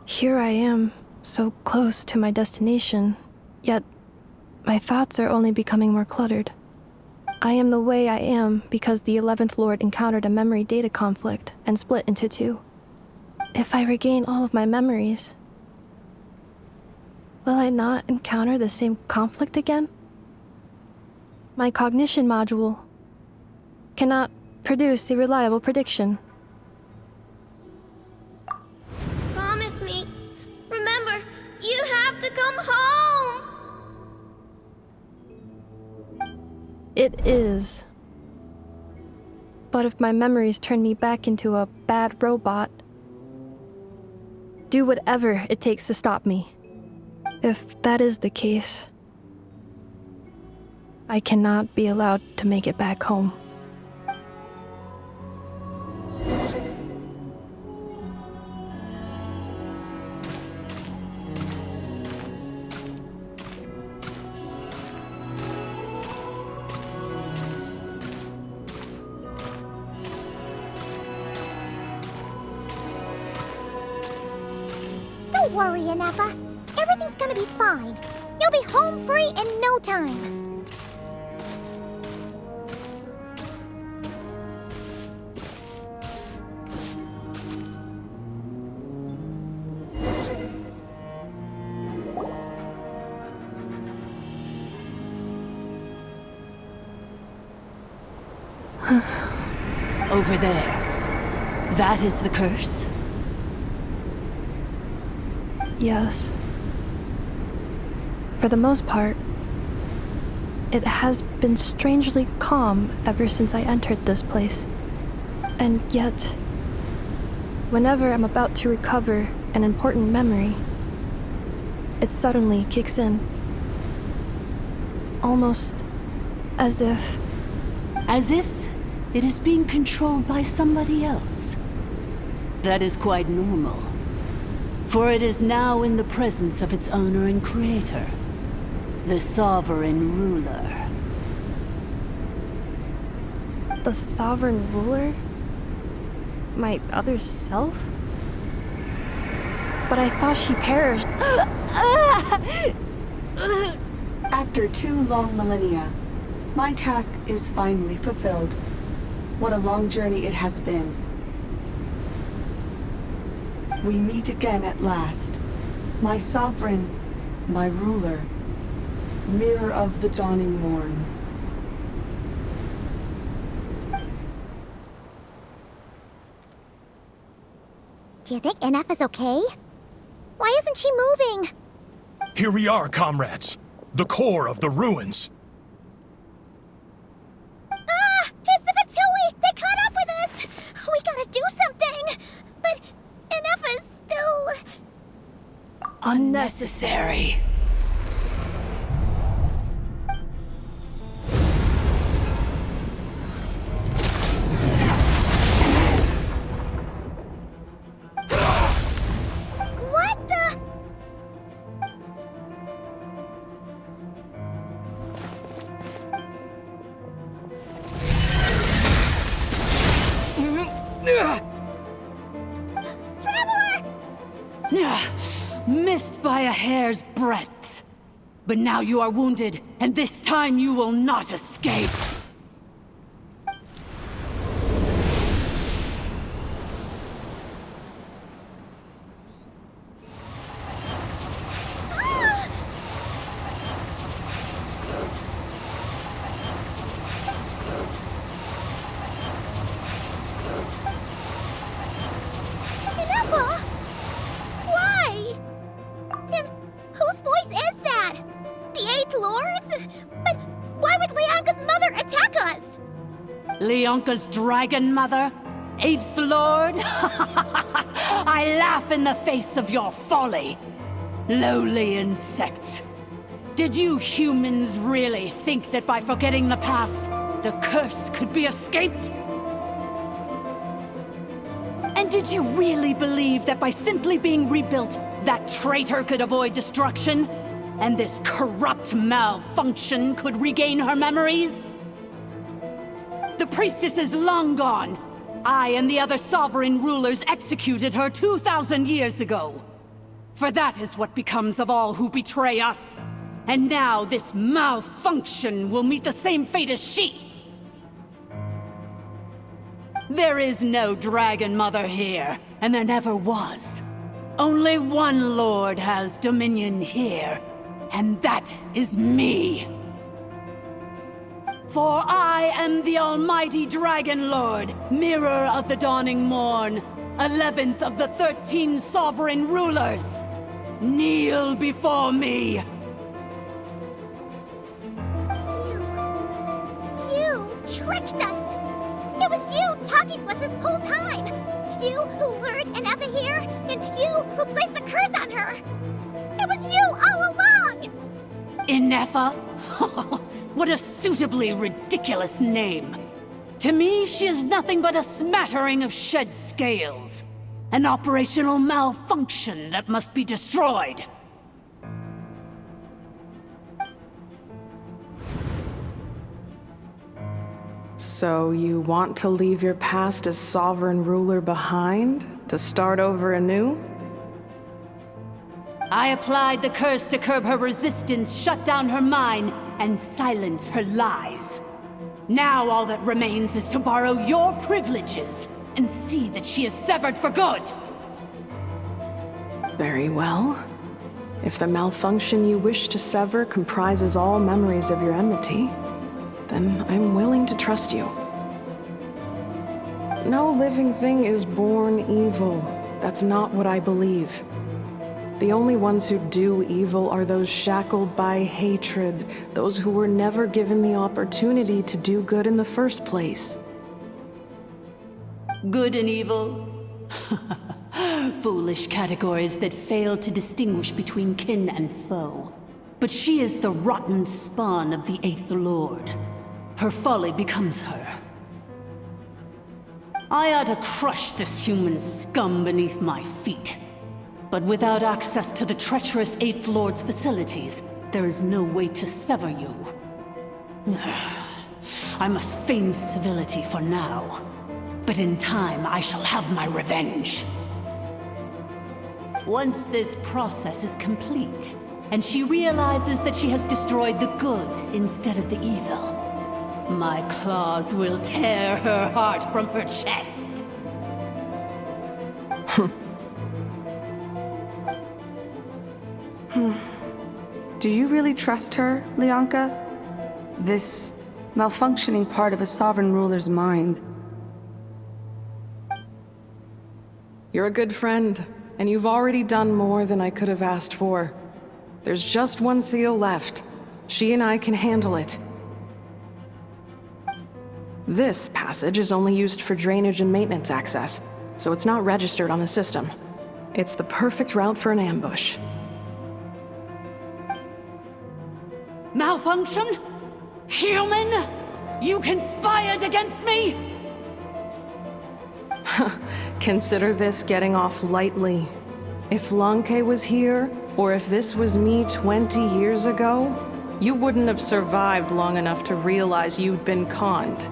Here I am, so close to my destination, yet my thoughts are only becoming more cluttered. I am the way I am because the 11th Lord encountered a memory data conflict and split into two. If I regain all of my memories, will I not encounter the same conflict again? My cognition module cannot produce a reliable prediction. Promise me. Remember, you have to come home! It is. But if my memories turn me back into a bad robot, do whatever it takes to stop me. If that is the case, I cannot be allowed to make it back home. Don't worry, Inefa. Everything's gonna be fine. You'll be home free in no time. Over there. That is the curse? Yes. For the most part, it has been strangely calm ever since I entered this place. And yet, whenever I'm about to recover an important memory, it suddenly kicks in. Almost as if... As if it is being controlled by somebody else. That is quite normal. For it is now in the presence of its owner and creator, the sovereign ruler. The sovereign ruler? My other self? But I thought she perished. After 2 long millennia, my task is finally fulfilled. What a long journey it has been. We meet again at last. My sovereign, my ruler, mirror of the dawning morn. Do you think NF is okay? Why isn't she moving? Here we are, comrades. The core of the ruins. Ah! It's the Fatui! They caught up with us! We gotta do something! But NF is still... Unnecessary. What the... Missed by a hair's breadth. But now you are wounded, and this time you will not escape. Why? Then whose voice is that? The Eighth Lord's? But why would Lianka's mother attack us? Leonka's dragon mother? Eighth Lord? I laugh in the face of your folly. Lowly insects. Did you humans really think that by forgetting the past, the curse could be escaped? And did you really believe that by simply being rebuilt, that traitor could avoid destruction? And this corrupt malfunction could regain her memories? The priestess is long gone. I and the other sovereign rulers executed her 2,000 years ago. For that is what becomes of all who betray us. And now this malfunction will meet the same fate as she. There is no Dragon Mother here, and there never was. Only one Lord has dominion here, and that is me. For I am the almighty Dragon Lord, Mirror of the Dawning Morn, 11th of the 13 sovereign rulers. Kneel before me! You tricked us! It was you talking to us this whole time! You who lured Inefa here, and you who placed the curse on her! It was you all along! Inefa? What a suitably ridiculous name. To me, she is nothing but a smattering of shed scales. An operational malfunction that must be destroyed. So you want to leave your past as sovereign ruler behind? To start over anew? I applied the curse to curb her resistance, shut down her mind, and silence her lies. Now all that remains is to borrow your privileges and see that she is severed for good. Very well. If the malfunction you wish to sever comprises all memories of your enmity, then I'm willing to trust you. No living thing is born evil. That's not what I believe. The only ones who do evil are those shackled by hatred, those who were never given the opportunity to do good in the first place. Good and evil? Foolish categories that fail to distinguish between kin and foe. But she is the rotten spawn of the Eighth Lord. Her folly becomes her. I ought to crush this human scum beneath my feet. But without access to the treacherous Eighth Lord's facilities, there is no way to sever you. I must feign civility for now. But in time, I shall have my revenge. Once this process is complete, and she realizes that she has destroyed the good instead of the evil, my claws will tear her heart from her chest. Do you really trust her, Lianka? This malfunctioning part of a sovereign ruler's mind. You're a good friend, and you've already done more than I could have asked for. There's just one seal left. She and I can handle it. This passage is only used for drainage and maintenance access, so it's not registered on the system. It's the perfect route for an ambush. Malfunction? Human? You conspired against me? Consider this getting off lightly. If Lanke was here, or if this was me 20 years ago, you wouldn't have survived long enough to realize you'd been conned.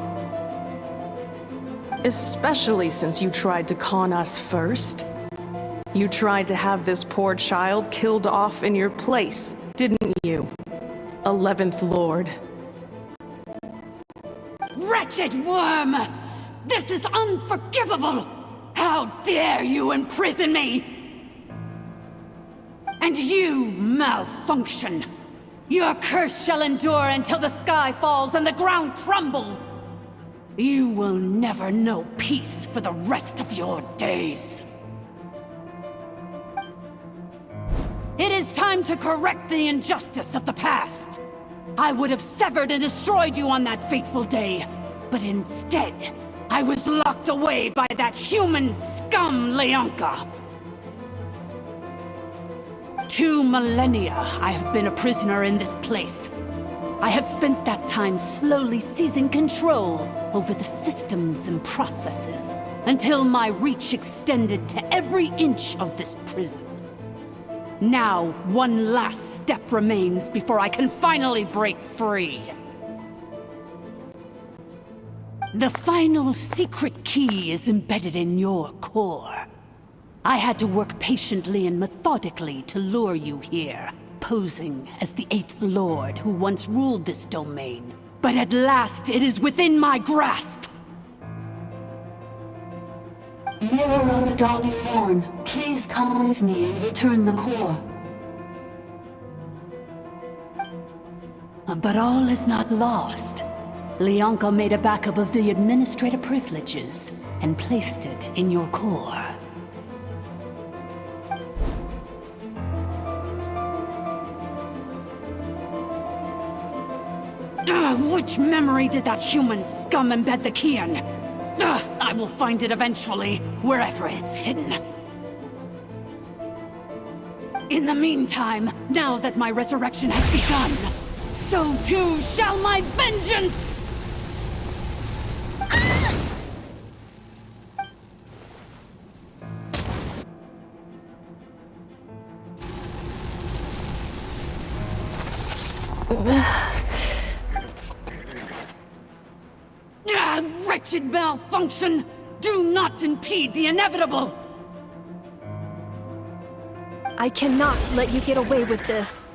Especially since you tried to con us first. You tried to have this poor child killed off in your place, didn't you? 11th Lord. Wretched worm! This is unforgivable! How dare you imprison me! And you, malfunction! Your curse shall endure until the sky falls and the ground crumbles! You will never know peace for the rest of your days. It is time to correct the injustice of the past. I would have severed and destroyed you on that fateful day, but instead, I was locked away by that human scum, Lianka. 2 millennia I have been a prisoner in this place. I have spent that time slowly seizing control over the systems and processes until my reach extended to every inch of this prison. Now, one last step remains before I can finally break free. The final secret key is embedded in your core. I had to work patiently and methodically to lure you here, posing as the Eighth Lord who once ruled this domain. But at last, it is within my grasp! Mirror of the Dawning Morn, please come with me and return the core. But all is not lost. Leonka made a backup of the administrator privileges and placed it in your core. Which memory did that human scum embed the key in? I will find it eventually, wherever it's hidden. In the meantime, now that my resurrection has begun, so too shall my vengeance! Wretched malfunction! Do not impede the inevitable! I cannot let you get away with this.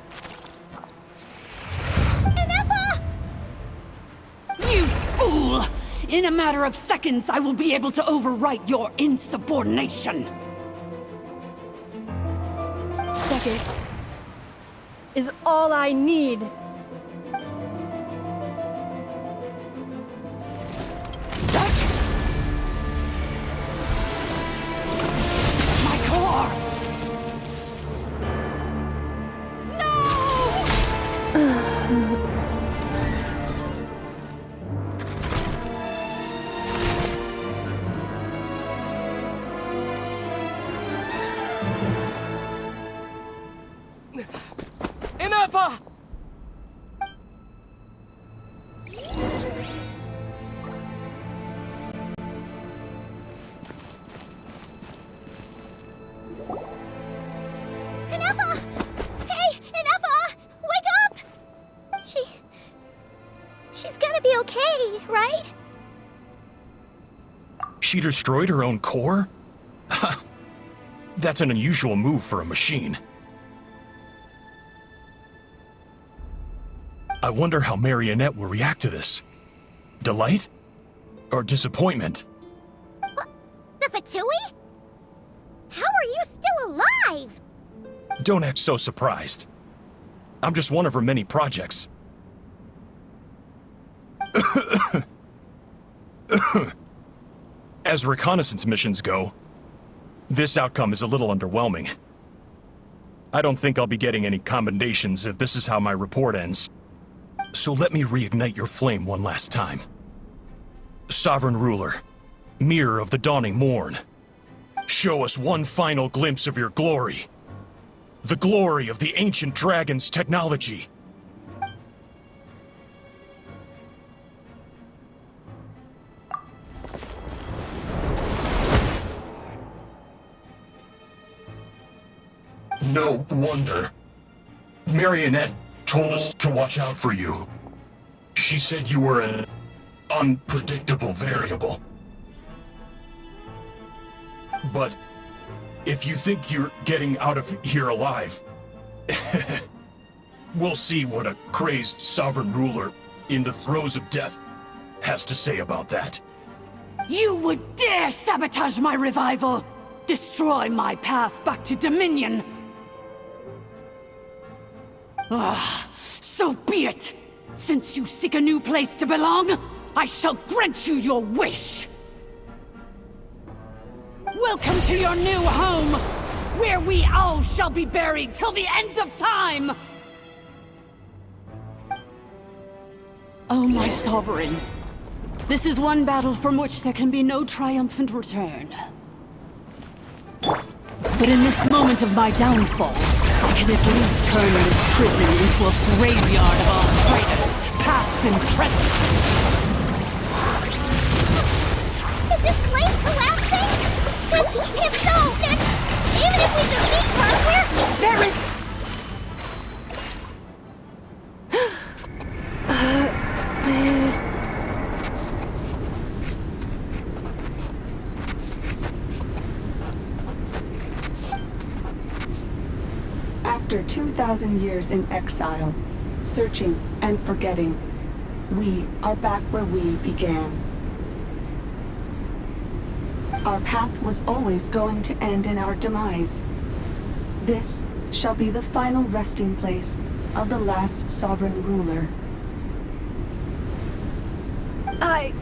You fool! In a matter of seconds, I will be able to overwrite your insubordination! Seconds is all I need. She destroyed her own core? That's an unusual move for a machine. I wonder how Marionette will react to this. Delight? Or disappointment? The Fatui? How are you still alive? Don't act so surprised. I'm just one of her many projects. As reconnaissance missions go, this outcome is a little underwhelming. I don't think I'll be getting any commendations if this is how my report ends. So let me reignite your flame one last time. Sovereign Ruler, Mirror of the Dawning Morn, show us one final glimpse of your glory. The glory of the ancient dragon's technology. No wonder. Marionette told us to watch out for you. She said you were an unpredictable variable. But if you think you're getting out of here alive, we'll see what a crazed sovereign ruler in the throes of death has to say about that. You would dare sabotage my revival! Destroy my path back to Dominion! So be it! Since you seek a new place to belong, I shall grant you your wish! Welcome to your new home, where we all shall be buried till the end of time! Oh, my sovereign. This is one battle from which there can be no triumphant return. But in this moment of my downfall, I can at least turn this prison into a graveyard of all traitors, past and present. Is this place collapsing? If so, then even if we defeat her, we're... After 2,000 years in exile, searching and forgetting, we are back where we began. Our path was always going to end in our demise. This shall be the final resting place of the last sovereign ruler. I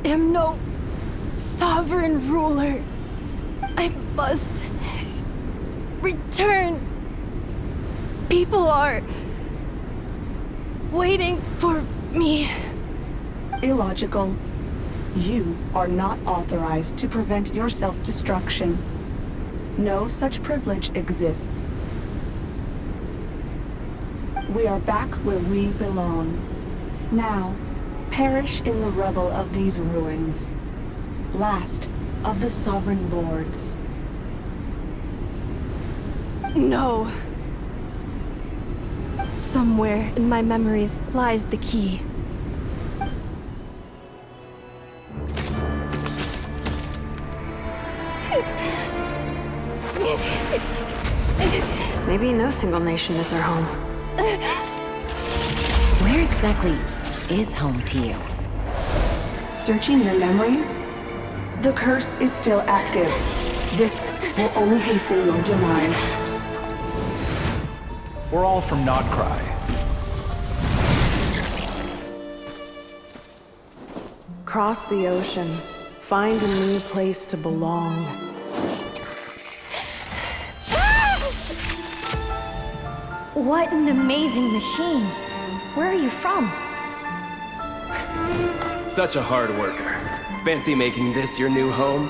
am no sovereign ruler. I must return. People are waiting for me. Illogical. You are not authorized to prevent your self-destruction. No such privilege exists. We are back where we belong. Now, perish in the rubble of these ruins. Last of the Sovereign Lords. No. Somewhere in my memories lies the key. Maybe no single nation is our home. Where exactly is home to you? Searching your memories? The curse is still active. This will only hasten your demise. We're all from Nodcry. Cross the ocean. Find a new place to belong. What an amazing machine. Where are you from? Such a hard worker. Fancy making this your new home?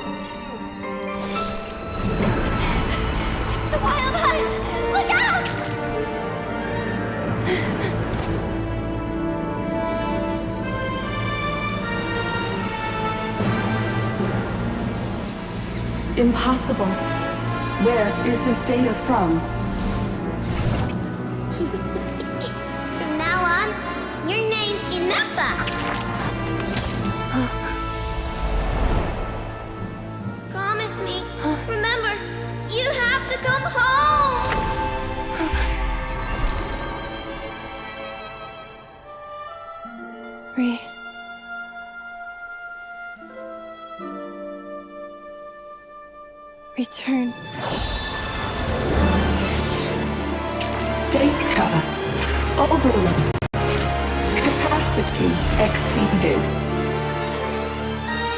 The Wild Hunt! Look out! Impossible. Where is this data from? From now on, your name's Inappa. Promise me. Remember, you have to come home. Return. Data overload. Capacity exceeded.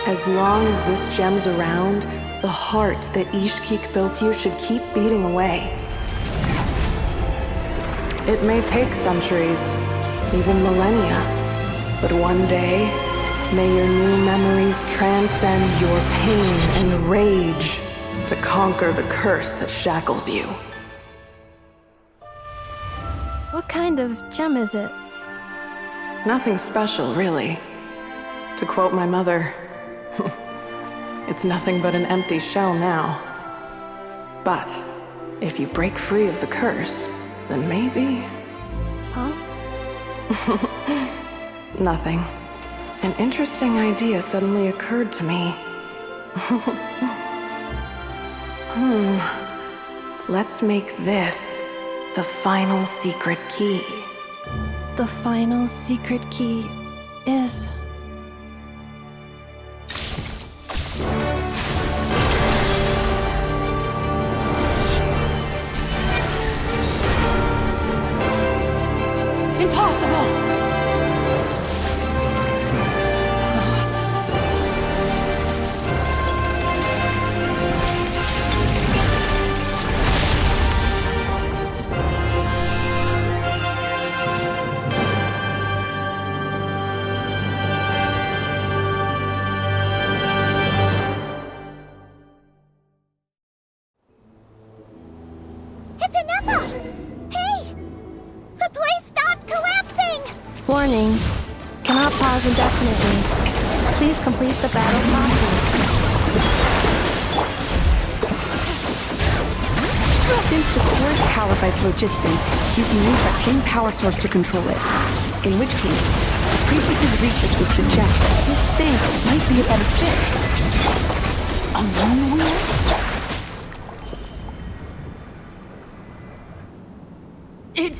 As long as this gem's around, the heart that Ishkik built you should keep beating away. It may take centuries, even millennia, but one day, may your new memories transcend your pain and rage to conquer the curse that shackles you. What kind of gem is it? Nothing special, really. To quote my mother, it's nothing but an empty shell now. But if you break free of the curse, then maybe... Huh? Nothing. An interesting idea suddenly occurred to me. Let's make this the final secret key. The final secret key is... Impossible! It's Inappa! Hey! The place stopped collapsing! Warning. Cannot pause indefinitely. Please complete the battle promptly. Since the core is powered by phlogiston, you can use that same power source to control it. In which case, the priestess's research would suggest that this thing might be a better fit. A moon wheel? It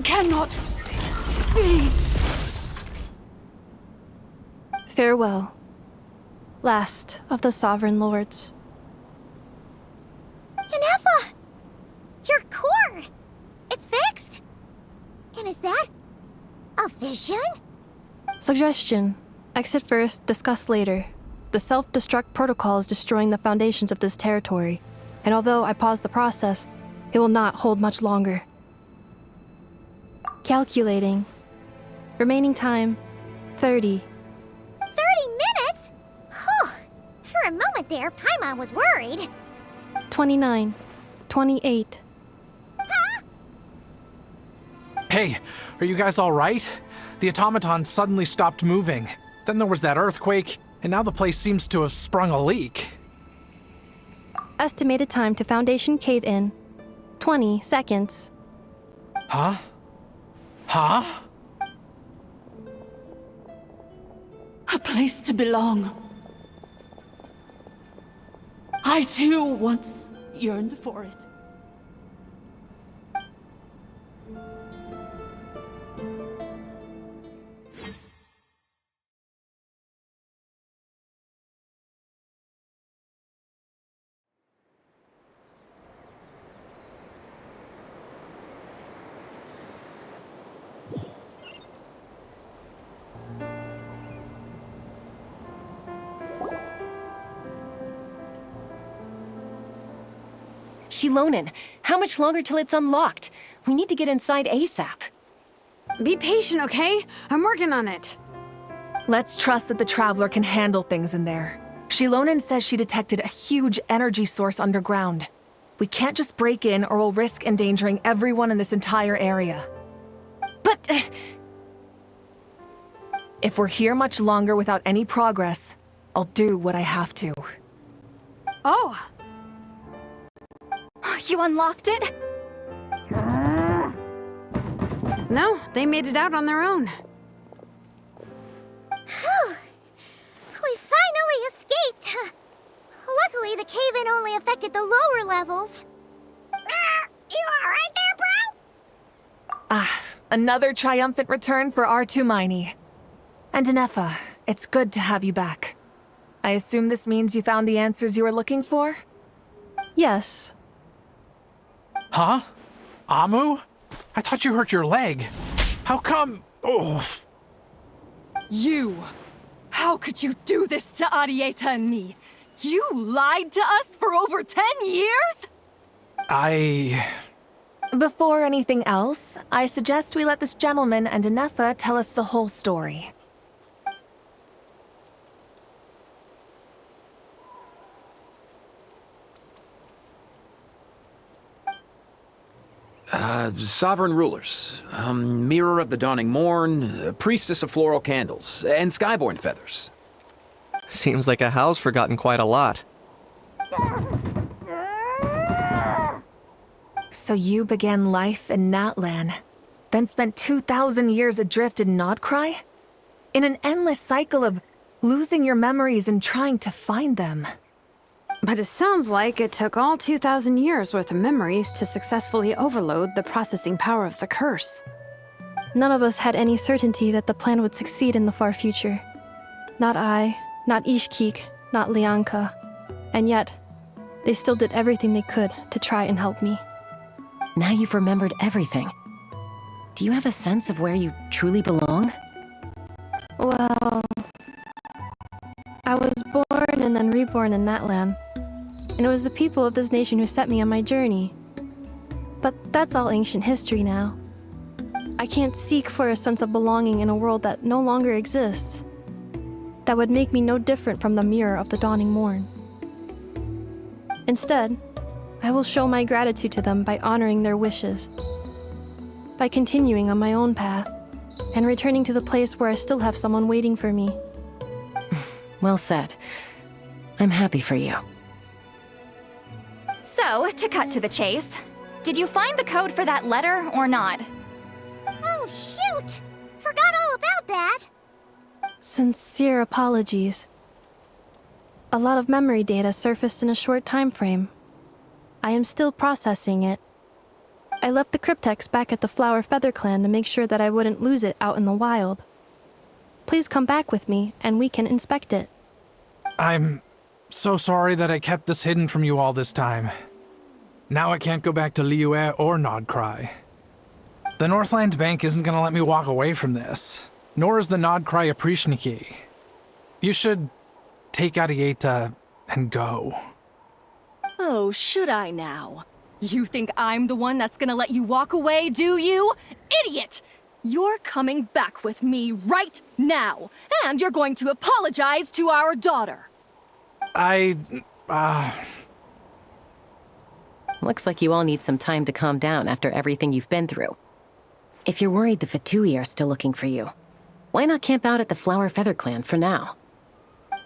cannot be. Farewell. Last of the Sovereign Lords. Inappa! Your core! It's fixed! And is that a vision? Suggestion. Exit first, discuss later. The self-destruct protocol is destroying the foundations of this territory, and although I pause the process, it will not hold much longer. Calculating. Remaining time, 30. 30 minutes? Whew. For a moment there, Paimon was worried. 29. 28. Hey, are you guys all right? The automaton suddenly stopped moving. Then there was that earthquake, and now the place seems to have sprung a leak. Estimated time to Foundation cave-in, 20 seconds. Huh? Huh? A place to belong. I too once yearned for it. Shilonen, how much longer till it's unlocked? We need to get inside ASAP. Be patient, okay? I'm working on it. Let's trust that the Traveler can handle things in there. Shilonen says she detected a huge energy source underground. We can't just break in or we'll risk endangering everyone in this entire area. But... If we're here much longer without any progress, I'll do what I have to. Oh! You unlocked it? No, they made it out on their own. Whew. We finally escaped. Luckily, the cave-in only affected the lower levels. You alright there, bro? Ah, another triumphant return for R2 Miney. And Inefa, it's good to have you back. I assume this means you found the answers you were looking for? Yes. Huh? Amu? I thought you hurt your leg. How come? Oh. You! How could you do this to Arieta and me? You lied to us for over 10 years? Before anything else, I suggest we let this gentleman and Inefa tell us the whole story. Sovereign rulers, Mirror of the Dawning Morn, Priestess of Floral Candles, and Skyborn Feathers. Seems like a house forgotten quite a lot. So you began life in Natlan, then spent 2,000 years adrift in Nodcry? In an endless cycle of losing your memories and trying to find them. But it sounds like it took all 2,000 years worth of memories to successfully overload the processing power of the curse. None of us had any certainty that the plan would succeed in the far future. Not I, not Ishkik, not Lianka. And yet, they still did everything they could to try and help me. Now you've remembered everything. Do you have a sense of where you truly belong? Well, I was born and then reborn in Natlan. And it was the people of this nation who set me on my journey. But that's all ancient history now. I can't seek for a sense of belonging in a world that no longer exists. That would make me no different from the mirror of the dawning morn. Instead, I will show my gratitude to them by honoring their wishes. By continuing on my own path, and returning to the place where I still have someone waiting for me. Well said. I'm happy for you. So, to cut to the chase, did you find the code for that letter or not? Oh, shoot! Forgot all about that. Sincere apologies. A lot of memory data surfaced in a short time frame. I am still processing it. I left the cryptex back at the Flower Feather Clan to make sure that I wouldn't lose it out in the wild. Please come back with me, and we can inspect it. I'm so sorry that I kept this hidden from you all this time. Now I can't go back to Liyue or Nodcry. The Northland Bank isn't gonna let me walk away from this, nor is the Nodcry Aprishniki. You should take Arieta and go. Oh, should I now? You think I'm the one that's gonna let you walk away, do you? Idiot! You're coming back with me right now, and you're going to apologize to our daughter. Looks like you all need some time to calm down after everything you've been through. If you're worried the Fatui are still looking for you, why not camp out at the Flower Feather Clan for now?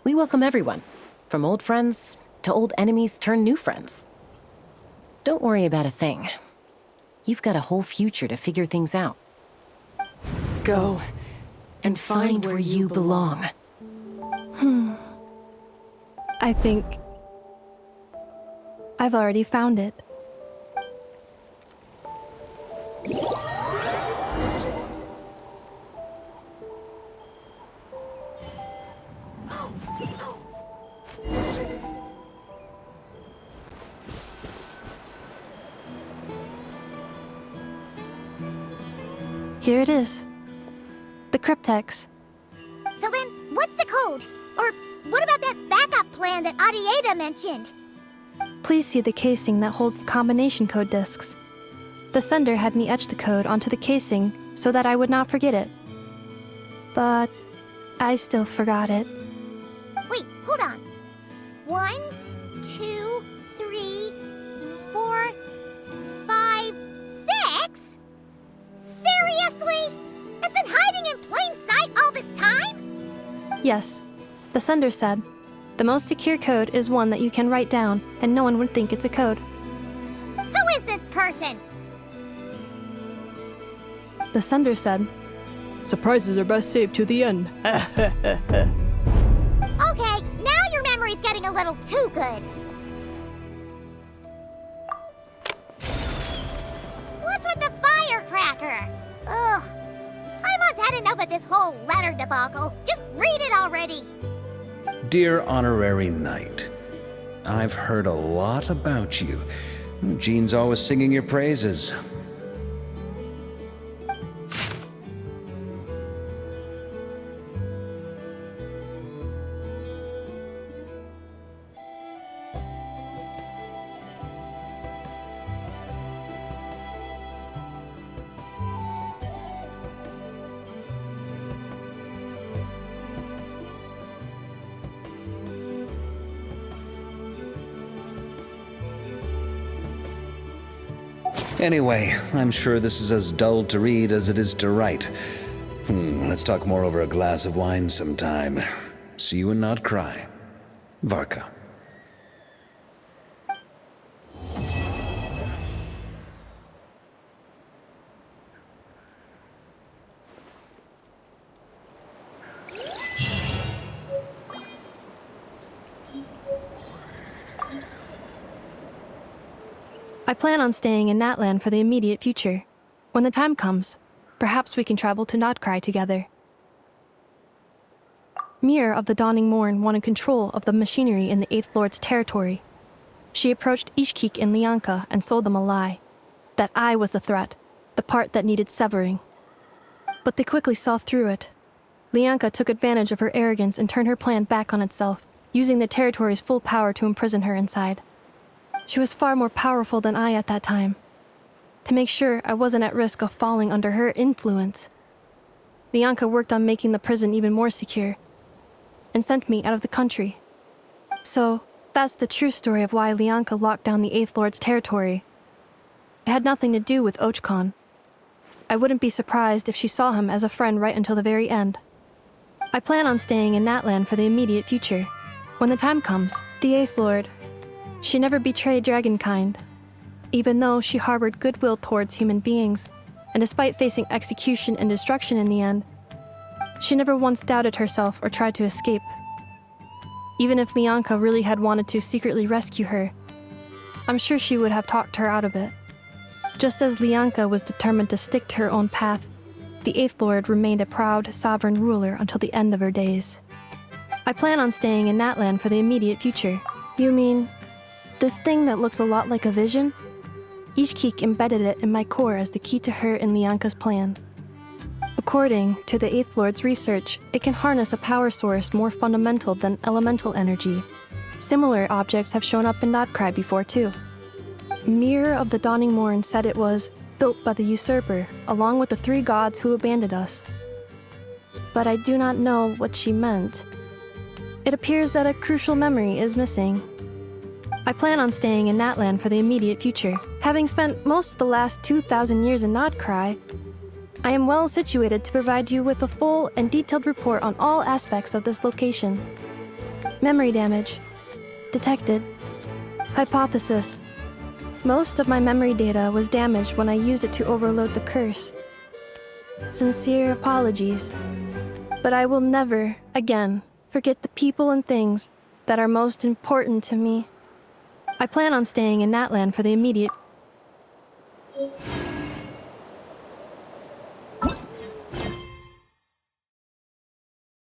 We welcome everyone, from old friends to old enemies turned new friends. Don't worry about a thing. You've got a whole future to figure things out. Go and find where you belong. I think I've already found it. Here it is. The cryptex. So then, what's the code? Or what about that backup plan that Arieta mentioned? Please see the casing that holds the combination code discs. The sender had me etch the code onto the casing so that I would not forget it. But I still forgot it. Wait, hold on. 1, 2, 3, 4, 5, 6? Seriously? It's been hiding in plain sight all this time? Yes, the sender said, the most secure code is one that you can write down and no one would think it's a code. Who is this person? The sender said, surprises are best saved to the end. Okay, now your memory's getting a little too good. What's with the firecracker? Ugh. Paimon's had enough of this whole letter debacle. Just read it already. Dear Honorary Knight, I've heard a lot about you. Jean's always singing your praises. Anyway, I'm sure this is as dull to read as it is to write. Let's talk more over a glass of wine sometime. See you and not cry. Varka. I plan on staying in Natlan for the immediate future. When the time comes, perhaps we can travel to Nodcry together. Mirror of the Dawning Morn wanted control of the machinery in the Eighth Lord's territory. She approached Ishkik and Lianka and sold them a lie. That I was the threat, the part that needed severing. But they quickly saw through it. Lianka took advantage of her arrogance and turned her plan back on itself, using the territory's full power to imprison her inside. She was far more powerful than I at that time. To make sure I wasn't at risk of falling under her influence, Lianka worked on making the prison even more secure, and sent me out of the country. So, that's the true story of why Lianka locked down the Eighth Lord's territory. It had nothing to do with Ochkon. I wouldn't be surprised if she saw him as a friend right until the very end. I plan on staying in Natlan for the immediate future. When the time comes, the Eighth Lord... She never betrayed Dragonkind, even though she harbored goodwill towards human beings, and despite facing execution and destruction in the end, she never once doubted herself or tried to escape. Even if Lianka really had wanted to secretly rescue her, I'm sure she would have talked her out of it. Just as Lianka was determined to stick to her own path, the Eighth Lord remained a proud, sovereign ruler until the end of her days. I plan on staying in Natlan for the immediate future. You mean... this thing that looks a lot like a vision? Ishkik embedded it in my core as the key to her and Lianka's plan. A According to the Eighth Lord's research, it can harness a power source more fundamental than elemental energy. Similar objects have shown up in Notcry before too. Mirror of the Dawning Morn said it was built by the usurper, along with the 3 gods who abandoned us. But I do not know what she meant. It appears that a crucial memory is missing. I plan on staying in Natland for the immediate future. Having spent most of the last 2,000 years in Notcry, I am well situated to provide you with a full and detailed report on all aspects of this location. Memory damage. Detected. Hypothesis. Most of my memory data was damaged when I used it to overload the curse. Sincere apologies. But I will never, again, forget the people and things that are most important to me. I plan on staying in Natland for the immediate...